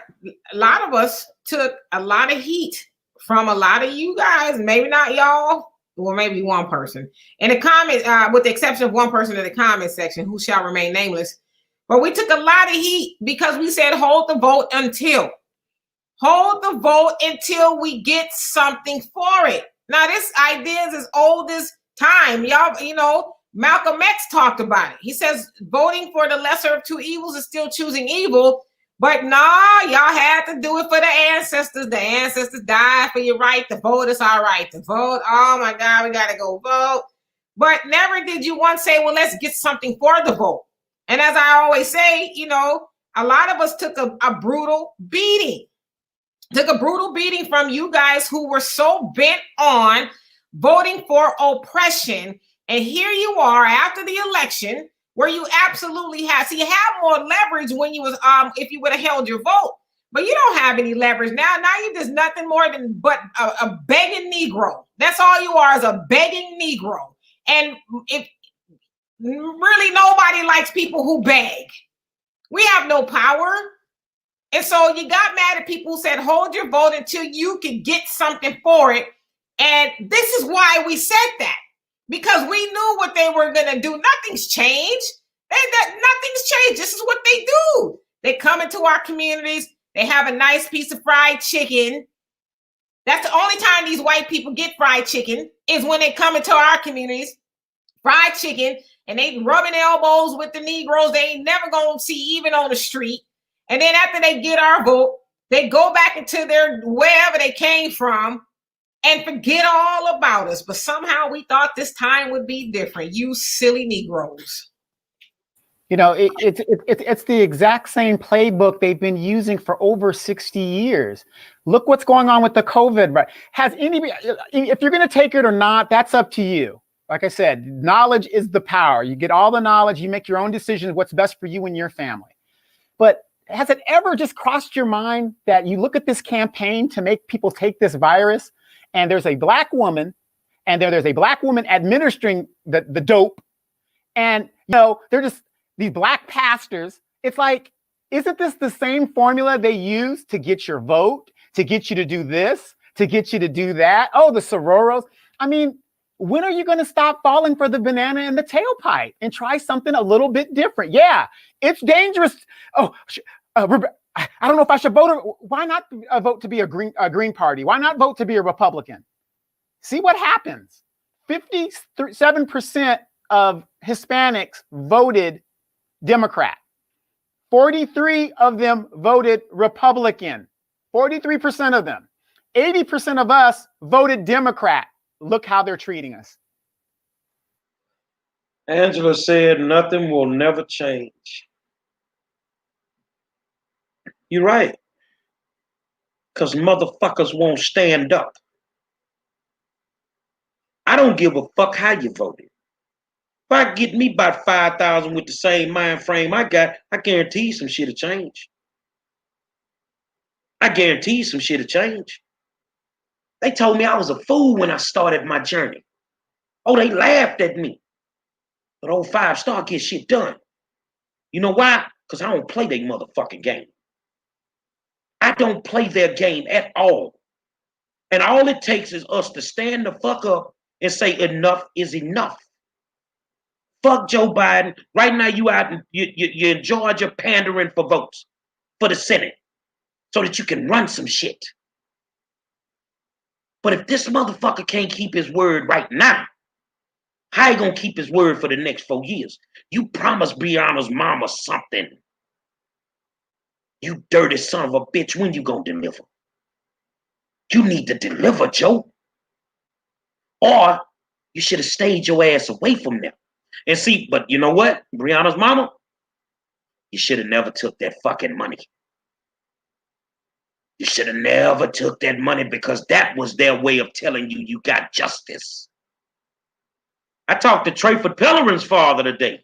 of us took a lot of heat from a lot of you guys, maybe not y'all, or maybe one person. In the comments, with the exception of one person in the comment section who shall remain nameless. But we took a lot of heat because we said hold the vote until we get something for it. Now, this idea is as old as time. Y'all, you know, Malcolm X talked about it. He says voting for the lesser of two evils is still choosing evil. But nah, y'all had to do it for the ancestors. The ancestors died for your right to vote. It's all right to vote. Oh my God, we got to go vote. But never did you once say, well, let's get something for the vote. And as I always say, you know, a lot of us took a brutal beating. Took a brutal beating from you guys who were so bent on voting for oppression. And here you are after the election where you absolutely have. So you have more leverage when you was if you would have held your vote. But you don't have any leverage now. Now you're just nothing more than but a begging Negro. That's all you are, is a begging Negro. And if really nobody likes people who beg. We have no power. And so you got mad at people who said, hold your vote until you can get something for it. And this is why we said that, because we knew what they were going to do. Nothing's changed. Nothing's changed. This is what they do. They come into our communities. They have a nice piece of fried chicken. That's the only time these white people get fried chicken, is when they come into our communities. Fried chicken. And they rubbing elbows with the Negroes they ain't never going to see even on the street. And then after they get our vote, they go back into their wherever they came from and forget all about us. But somehow we thought this time would be different. You silly Negroes. You know, it's the exact same playbook they've been using for over 60 years. Look what's going on with the COVID. Right? Has anybody, if you're going to take it or not, that's up to you. Like I said, knowledge is the power. You get all the knowledge, you make your own decisions, what's best for you and your family. But has it ever just crossed your mind that you look at this campaign to make people take this virus, and there's a black woman, and there's a black woman administering the dope, and you know, they're just these black pastors. It's like, isn't this the same formula they use to get your vote, to get you to do this, to get you to do that? Oh, the Sororos. I mean, when are you going to stop falling for the banana in the tailpipe and try something a little bit different? Yeah, it's dangerous. Oh, I don't know if I should vote. Why not vote to be a Green Party? Why not vote to be a Republican? See what happens. 57% of Hispanics voted Democrat. 43 of them voted Republican. 43% of them. 80% of us voted Democrat. Look how they're treating us. Angela said nothing will never change. You're right. Because motherfuckers won't stand up. I don't give a fuck how you voted. If I get me about 5,000 with the same mind frame I got, I guarantee some shit will change. I guarantee some shit will change. They told me I was a fool when I started my journey. Oh, they laughed at me. But old 5-star gets shit done. You know why? Because I don't play their motherfucking game. I don't play their game at all. And all it takes is us to stand the fuck up and say enough is enough. Fuck Joe Biden. Right now you out you're in Georgia pandering for votes for the Senate so that you can run some shit. But if this motherfucker can't keep his word right now, how he gonna keep his word for the next 4 years? You promised Brianna's mama something. You dirty son of a bitch, when you gonna deliver? You need to deliver, Joe. Or you should have stayed your ass away from them. And see, but you know what? Brianna's mama, you should have never took that fucking money. You should have never took that money because that was their way of telling you you got justice. I talked to Trayford Pellerin's father today.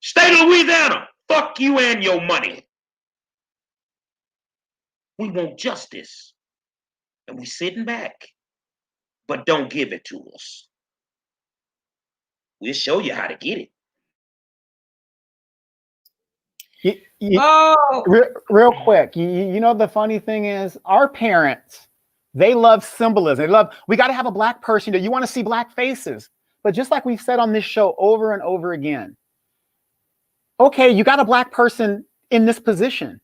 State of Louisiana, fuck you and your money. We want justice. And we sitting back. But don't give it to us. We'll show you how to get it. Real quick, you know the funny thing is our parents, they love symbolism. We got to have a black person. You want to see black faces. But just like we've said on this show over and over again, okay, you got a black person in this position,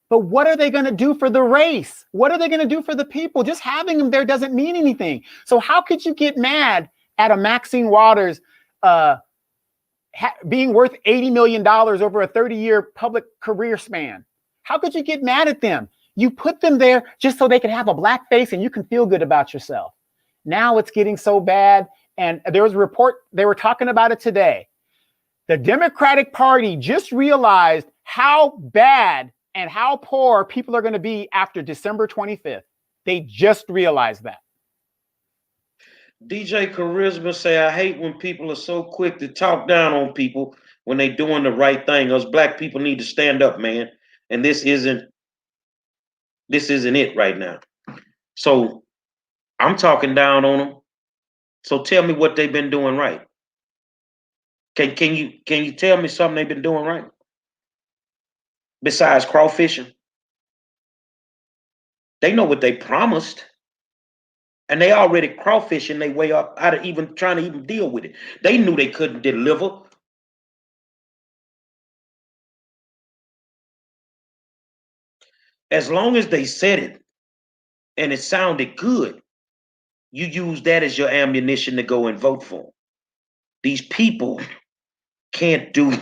but what are they going to do for the race? What are they going to do for the people? Just having them there doesn't mean anything. So how could you get mad at a Maxine Waters being worth $80 million over a 30-year public career span? How could you get mad at them? You put them there just so they can have a black face and you can feel good about yourself. Now it's getting so bad. And there was a report, they were talking about it today. The Democratic Party just realized how bad and how poor people are going to be after December 25th. They just realized that. DJ Charisma say, I hate when people are so quick to talk down on people when they're doing the right thing. Us black people need to stand up, man. And this isn't it right now. So I'm talking down on them. So tell me what they've been doing right. Can you tell me something they've been doing right? Besides crawfishing. They know what they promised. And they already crawfishing their way up out of even trying to even deal with it. They knew they couldn't deliver. As long as they said it and it sounded good, you use that as your ammunition to go and vote for them. These people can't do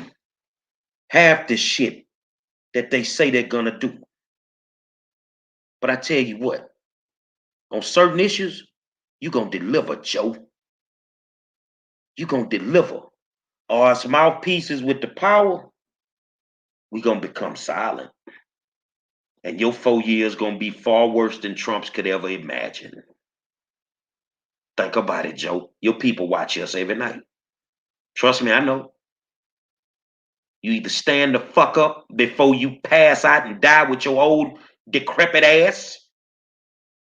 half the shit that they say they're gonna do. But I tell you what, on certain issues, you're gonna deliver, Joe. You're gonna deliver. Or as mouthpieces with the power, we're gonna become silent. And your 4 years gonna be far worse than Trump's could ever imagine. Think about it, Joe. Your people watch us every night. Trust me, I know. You either stand the fuck up before you pass out and die with your old decrepit ass,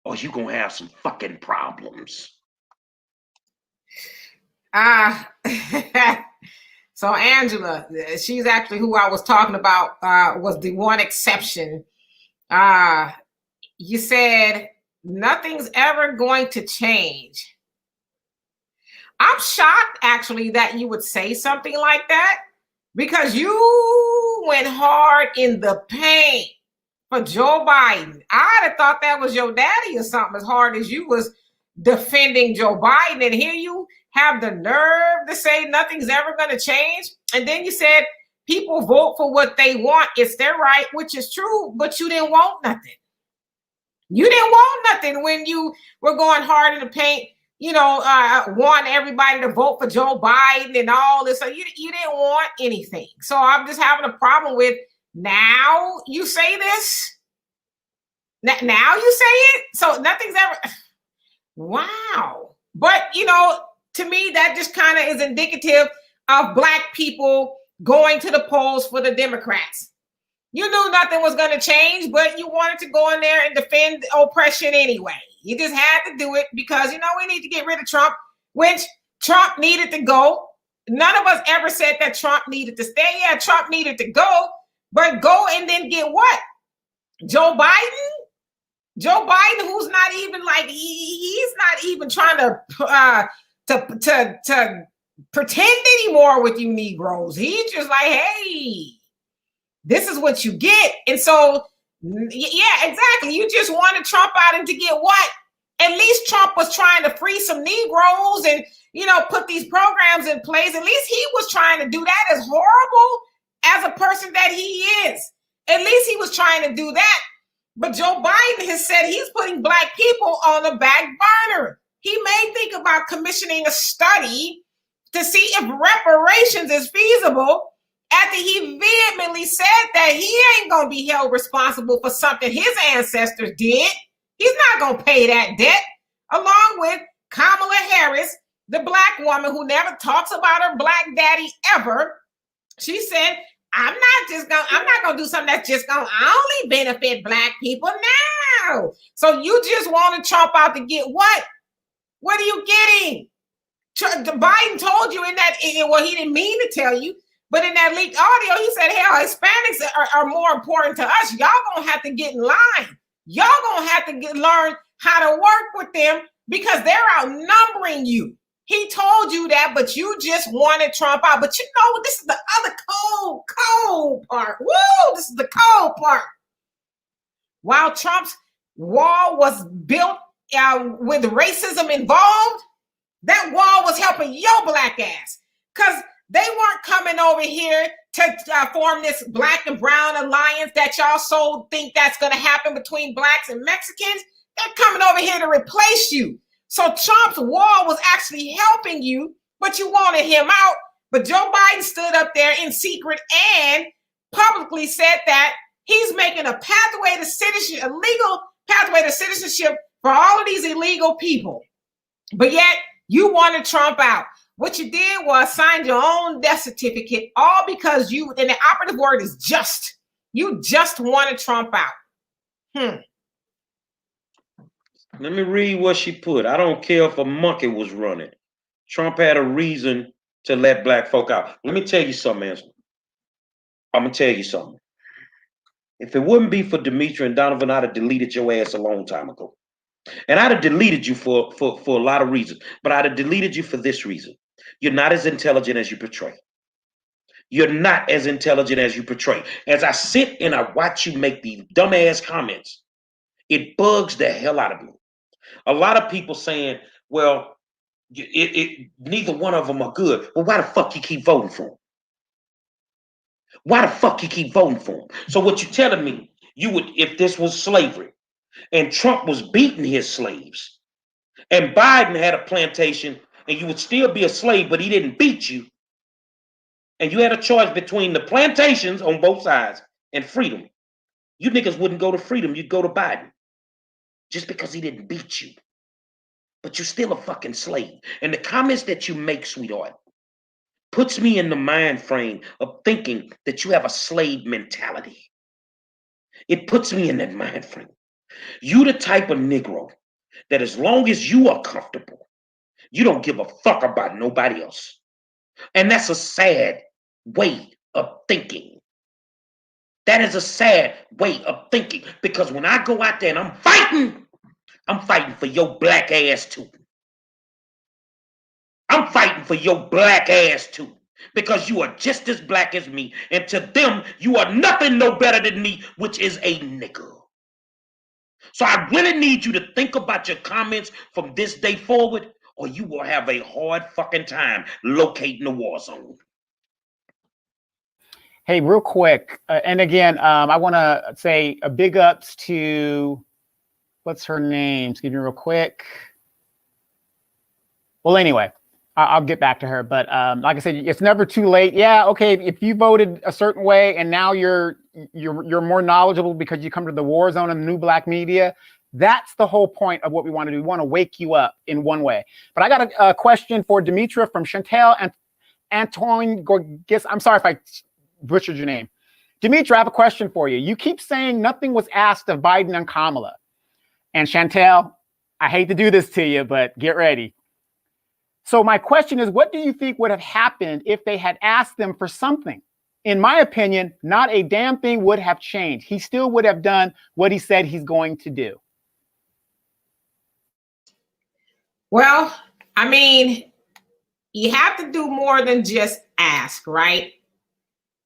or you gonna have some fucking problems. So Angela, she's actually who I was talking about, was the one exception. You said nothing's ever going to change. I'm shocked actually that you would say something like that, because you went hard in the paint for Joe Biden. I'd have thought that was your daddy or something, as hard as you was defending Joe Biden. And here you have the nerve to say nothing's ever going to change. And then you said people vote for what they want. It's their right, which is true, but you didn't want nothing. You didn't want nothing when you were going hard in the paint, want everybody to vote for Joe Biden and all this. So you didn't want anything. So I'm just having a problem with now you say this. Now you say it. So nothing's ever. Wow. But, to me, that just kind of is indicative of Black people going to the polls for the Democrats. You knew nothing was going to change, but you wanted to go in there and defend oppression anyway. You just had to do it because, we need to get rid of Trump, which Trump needed to go. None of us ever said that Trump needed to stay. Yeah, Trump needed to go, but go and then get what? Joe Biden? Joe Biden, who's not even he's not even trying to pretend anymore with you Negroes. He's just like, hey, this is what you get. And so, yeah, exactly. You just wanted Trump out and to get what? At least Trump was trying to free some Negroes and, put these programs in place. At least he was trying to do that, as horrible as a person that he is. At least he was trying to do that. But Joe Biden has said he's putting Black people on the back burner. He may think about commissioning a study to see if reparations is feasible after he vehemently said that he ain't going to be held responsible for something his ancestors did. He's not going to pay that debt, along with Kamala Harris, the Black woman who never talks about her Black daddy ever. She said, I'm not going to do something that's just going to only benefit Black people now. So you just wanted Trump out to get what? What are you getting? Biden told you in that, well, he didn't mean to tell you, but in that leaked audio, he said, hell, Hispanics are more important to us. Y'all going to have to get in line. Y'all going to have to learn how to work with them because they're outnumbering you. He told you that, but you just wanted Trump out. But this is the other cold part. Woo, this is the cold part. While Trump's wall was built with racism involved, that wall was helping your Black ass because they weren't coming over here to form this Black and brown alliance that y'all so think that's going to happen between Blacks and Mexicans. They're coming over here to replace you. So Trump's wall was actually helping you, but you wanted him out. But Joe Biden stood up there in secret and publicly said that he's making a pathway to citizenship, a legal pathway to citizenship for all of these illegal people. But yet you wanted Trump out. What you did was sign your own death certificate, all because and the operative word is just. You just wanted Trump out. Let me read what she put. I don't care if a monkey was running. Trump had a reason to let Black folk out. Let me tell you something, Angela. I'm going to tell you something. If it wouldn't be for Demetri and Donovan, I'd have deleted your ass a long time ago. And I'd have deleted you for a lot of reasons. But I'd have deleted you for this reason. You're not as intelligent as you portray. You're not as intelligent as you portray. As I sit and I watch you make these dumbass comments, it bugs the hell out of me. A lot of people saying, well, neither one of them are good. Well, why the fuck you keep voting for them? Why the fuck you keep voting for them? So what you're telling me, you would, if this was slavery and Trump was beating his slaves and Biden had a plantation and you would still be a slave, but he didn't beat you, and you had a choice between the plantations on both sides and freedom, you niggas wouldn't go to freedom. You'd go to Biden. Just because he didn't beat you. But you're still a fucking slave. And the comments that you make, sweetheart, puts me in the mind frame of thinking that you have a slave mentality. It puts me in that mind frame. You the type of Negro that as long as you are comfortable, you don't give a fuck about nobody else. And that's a sad way of thinking. That is a sad way of thinking, because when I go out there and I'm fighting for your Black ass too. I'm fighting for your Black ass too, because you are just as Black as me, and to them, you are nothing no better than me, which is a nigger. So I really need you to think about your comments from this day forward, or you will have a hard fucking time locating the war zone. Hey, real quick, and again, I want to say a big ups to, what's her name? Excuse me real quick. Well, anyway, I'll get back to her. But like I said, it's never too late. Yeah, okay. If you voted a certain way and now you're more knowledgeable because you come to the war zone and the new black media, that's the whole point of what we want to do. We want to wake you up in one way. But I got a question for Demetra from Chantel and Antoine Gorgis. I'm sorry if I butchered your name. Demetra, I have a question for you. You keep saying nothing was asked of Biden and Kamala. And Chantel, I hate to do this to you, but get ready. So my question is, what do you think would have happened if they had asked them for something? In my opinion, not a damn thing would have changed. He still would have done what he said he's going to do. Well, I mean, you have to do more than just ask, right?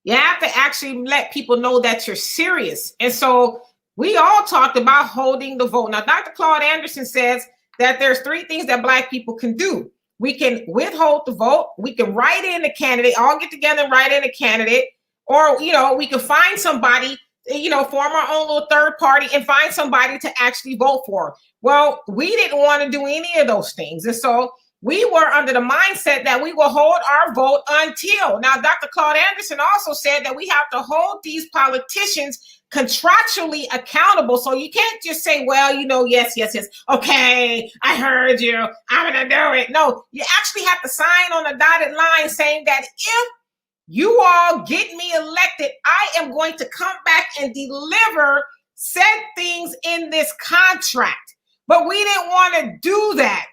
You have to actually let people know that you're serious. And so we all talked about holding the vote. Now, Dr. Claude Anderson says that there's 3 things that Black people can do. We can withhold the vote. We can write in a candidate, all get together and write in a candidate. Or, we can find somebody, form our own little third party and find somebody to actually vote for. Well, we didn't want to do any of those things. And so we were under the mindset that we will hold our vote until. Now, Dr. Claude Anderson also said that we have to hold these politicians contractually accountable. So you can't just say, well, yes. Okay, I heard you. I'm going to do it. No, you actually have to sign on a dotted line saying that if you all get me elected, I am going to come back and deliver said things in this contract. But we didn't want to do that.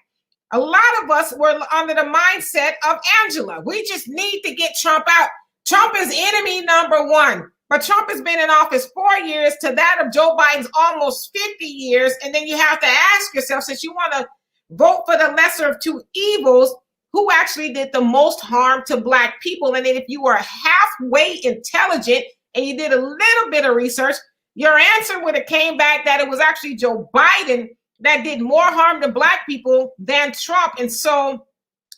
A lot of us were under the mindset of Angela. We just need to get Trump out. Trump is enemy number 1. But Trump has been in office 4 years to that of Joe Biden's almost 50 years. And then you have to ask yourself, since you want to vote for the lesser of 2 evils, who actually did the most harm to Black people? And then if you were halfway intelligent and you did a little bit of research, your answer would have came back that it was actually Joe Biden that did more harm to Black people than Trump. And so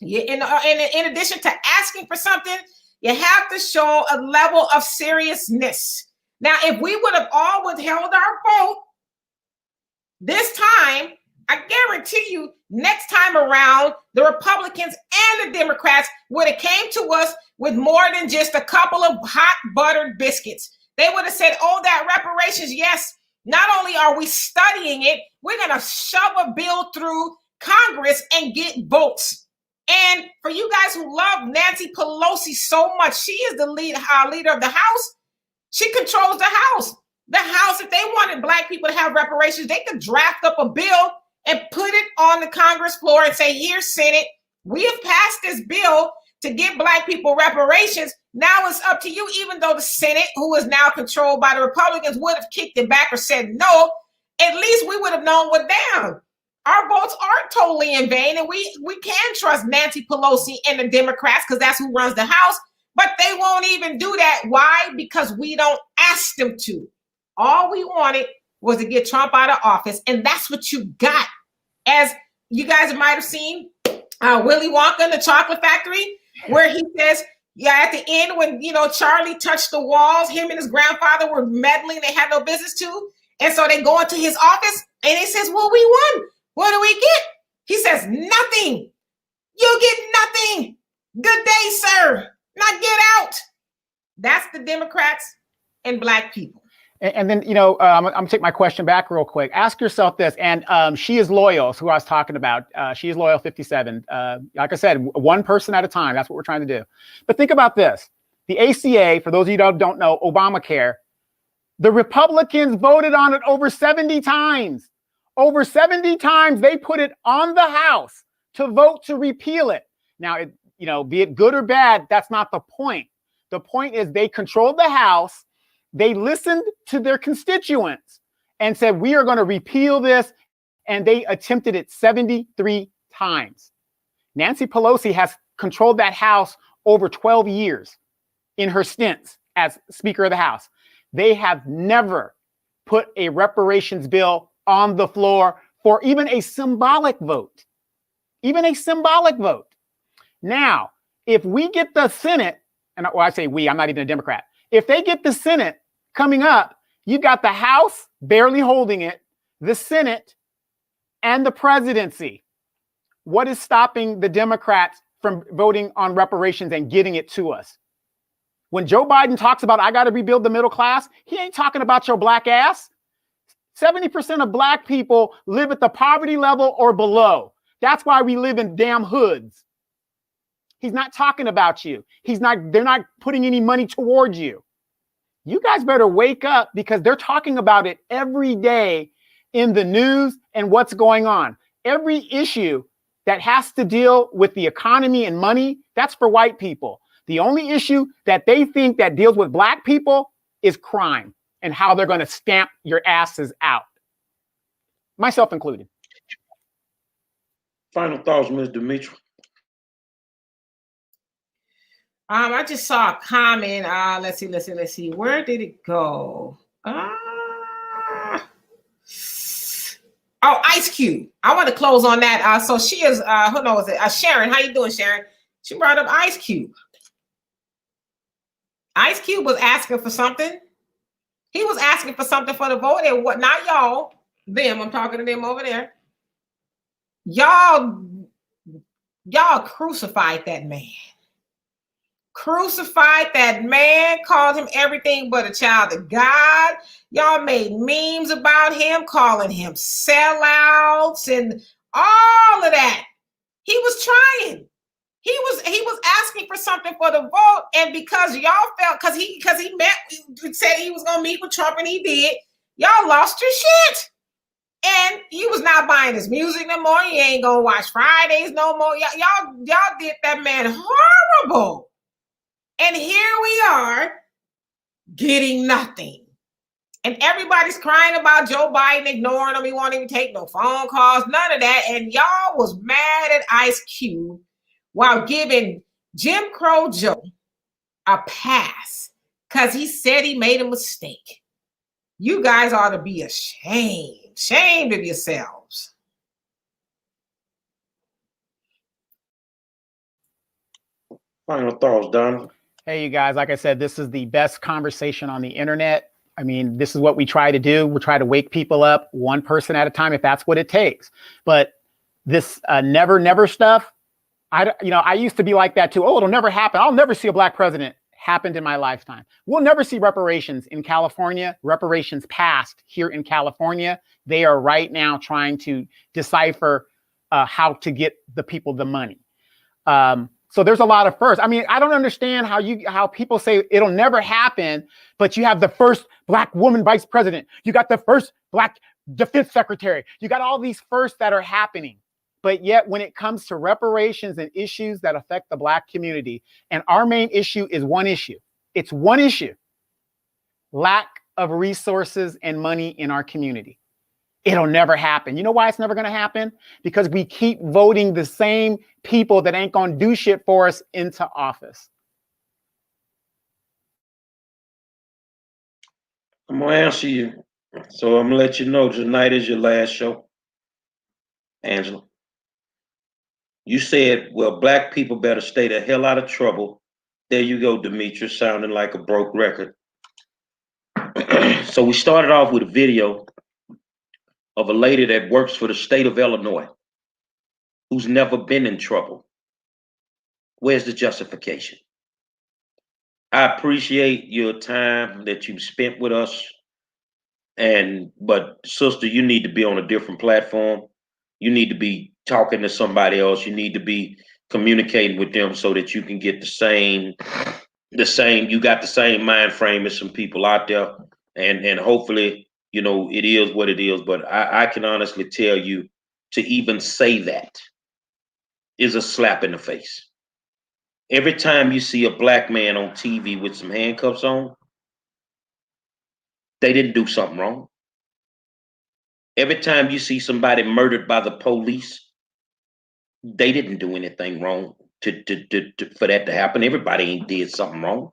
in addition to asking for something, you have to show a level of seriousness. Now, if we would have all withheld our vote this time, I guarantee you next time around, the Republicans and the Democrats would have came to us with more than just a couple of hot buttered biscuits. They would have said, oh, that reparations, yes, not only are we studying it, we're going to shove a bill through Congress and get votes. And for you guys who love Nancy Pelosi so much, she is the leader of the House. She controls the House. The House, if they wanted Black people to have reparations, they could draft up a bill and put it on the Congress floor and say, here, Senate, we have passed this bill to give Black people reparations. Now it's up to you, even though the Senate, who is now controlled by the Republicans, would have kicked it back or said no, at least we would have known what down. Our votes aren't totally in vain, and we can trust Nancy Pelosi and the Democrats because that's who runs the House, but they won't even do that. Why? Because we don't ask them to. All we wanted was to get Trump out of office, and that's what you got. As you guys might have seen, Willy Wonka in the Chocolate Factory, where he says, yeah, at the end when, Charlie touched the walls, him and his grandfather were meddling, they had no business to, and so they go into his office, and he says, well, we won. What do we get? He says, nothing. You get nothing. Good day, sir. Now get out. That's the Democrats and Black people. And then, I'm going to take my question back real quick. Ask yourself this, and she is loyal, who I was talking about. She is loyal 57. Like I said, one person at a time. That's what we're trying to do. But think about this. The ACA, for those of you that don't know, Obamacare, the Republicans voted on it over 70 times. Over 70 times they put it on the House to vote to repeal it. Now, be it good or bad, that's not the point. The point is they controlled the House. They listened to their constituents and said, we are going to repeal this. And they attempted it 73 times. Nancy Pelosi has controlled that House over 12 years in her stints as Speaker of the House. They have never put a reparations bill on the floor for even a symbolic vote. Even a symbolic vote. Now, if we get the Senate, and I say we, I'm not even a Democrat. If they get the Senate coming up, you got the House barely holding it, the Senate, and the presidency. What is stopping the Democrats from voting on reparations and getting it to us? When Joe Biden talks about, I got to rebuild the middle class, he ain't talking about your black ass. 70% of black people live at the poverty level or below. That's why we live in damn hoods. He's not talking about you. They're not putting any money towards you. You guys better wake up, because they're talking about it every day in the news and what's going on. Every issue that has to deal with the economy and money, that's for white people. The only issue that they think that deals with black people is crime and how they're going to stamp your asses out. Myself included. Final thoughts, Ms. Demetra. I just saw a comment. Let's see. Where did it go? Ice Cube. I want to close on that. So she is, who knows it? Sharon, how you doing, Sharon? She brought up Ice Cube. Ice Cube was asking for something. He was asking for something for the vote. And what? Not y'all. Them. I'm talking to them over there. Y'all crucified that man. Crucified that man, called him everything but a child of God. Y'all made memes about him, calling him sellouts and all of that. He was trying. He was asking for something for the vote, and because y'all felt, because he said he was gonna meet with Trump, and he did. Y'all lost your shit, and he was not buying his music no more. He ain't gonna watch Fridays no more. Y'all did that man horrible. And here we are getting nothing. And everybody's crying about Joe Biden ignoring him. He won't even take no phone calls, none of that. And y'all was mad at Ice Cube while giving Jim Crow Joe a pass because he said he made a mistake. You guys ought to be ashamed of yourselves. Final thoughts, Donald. Hey, you guys, like I said, this is the best conversation on the internet. I mean, this is what we try to do. We try to wake people up one person at a time, if that's what it takes. But this never stuff, I used to be like that too. Oh, it'll never happen. I'll never see a black president. Happened in my lifetime. We'll never see reparations in California. Reparations passed here in California. They are right now trying to decipher how to get the people the money. So there's a lot of firsts. I mean, I don't understand how people say it'll never happen, but you have the first black woman vice president. You got the first black defense secretary. You got all these firsts that are happening. But yet when it comes to reparations and issues that affect the black community, and our main issue is one issue. It's one issue. Lack of resources and money in our community. It'll never happen. You know why it's never going to happen? Because we keep voting the same people that ain't going to do shit for us into office. I'm going to answer you. So I'm going to let you know tonight is your last show. Angela. You said, well, black people better stay the hell out of trouble. There you go, Demetrius, sounding like a broke record. So we started off with a video of a lady that works for the state of Illinois who's never been in trouble. Where's the justification? I appreciate your time that you've spent with us. But sister, you need to be on a different platform. You need to be talking to somebody else. You need to be communicating with them so that you can get the same, you got the same mind frame as some people out there. And hopefully, it is what it is. But I can honestly tell you, to even say that is a slap in the face. Every time you see a black man on TV with some handcuffs on, they didn't do something wrong. Every time you see somebody murdered by the police, they didn't do anything wrong for that to happen. Everybody ain't did something wrong.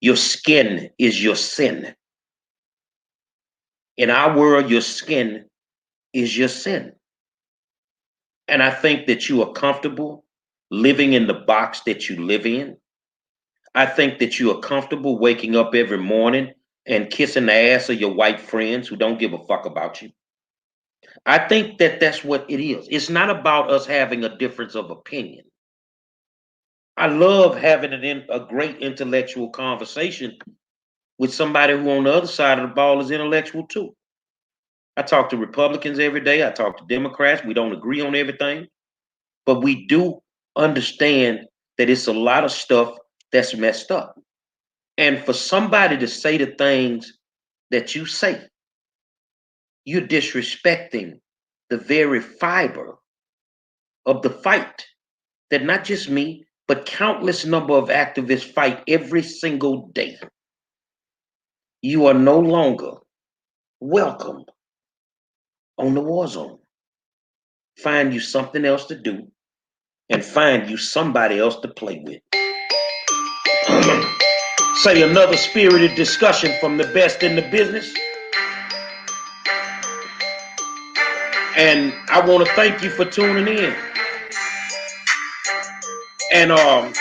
Your skin is your sin. In our world, your skin is your sin. And I think that you are comfortable living in the box that you live in. I think that you are comfortable waking up every morning and kissing the ass of your white friends who don't give a fuck about you. I think that that's what it is. It's not about us having a difference of opinion. I love having a great intellectual conversation with somebody who on the other side of the ball is intellectual too. I talk to Republicans every day. I talk to Democrats. We don't agree on everything, but we do understand that it's a lot of stuff that's messed up. And for somebody to say the things that you say, you're disrespecting the very fiber of the fight that not just me, but countless number of activists fight every single day. You are no longer welcome on the war zone. Find you something else to do and find you somebody else to play with. Say another spirited discussion from the best in the business. And I want to thank you for tuning in. And on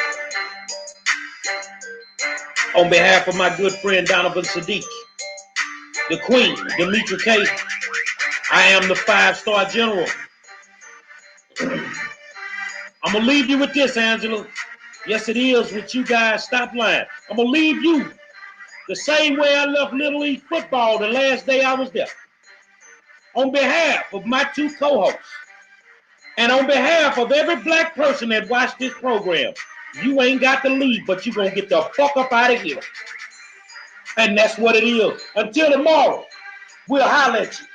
behalf of my good friend Donovan Sadiq, the Queen, Demetra K, I am the 5-star general. I'm going to leave you with this, Angela. Yes, it is with you guys. Stop lying. I'm going to leave you the same way I left Little League football the last day I was there. On behalf of my two co-hosts, and on behalf of every black person that watched this program, you ain't got to leave, but you're going to get the fuck up out of here. And that's what it is. Until tomorrow, we'll holler at you.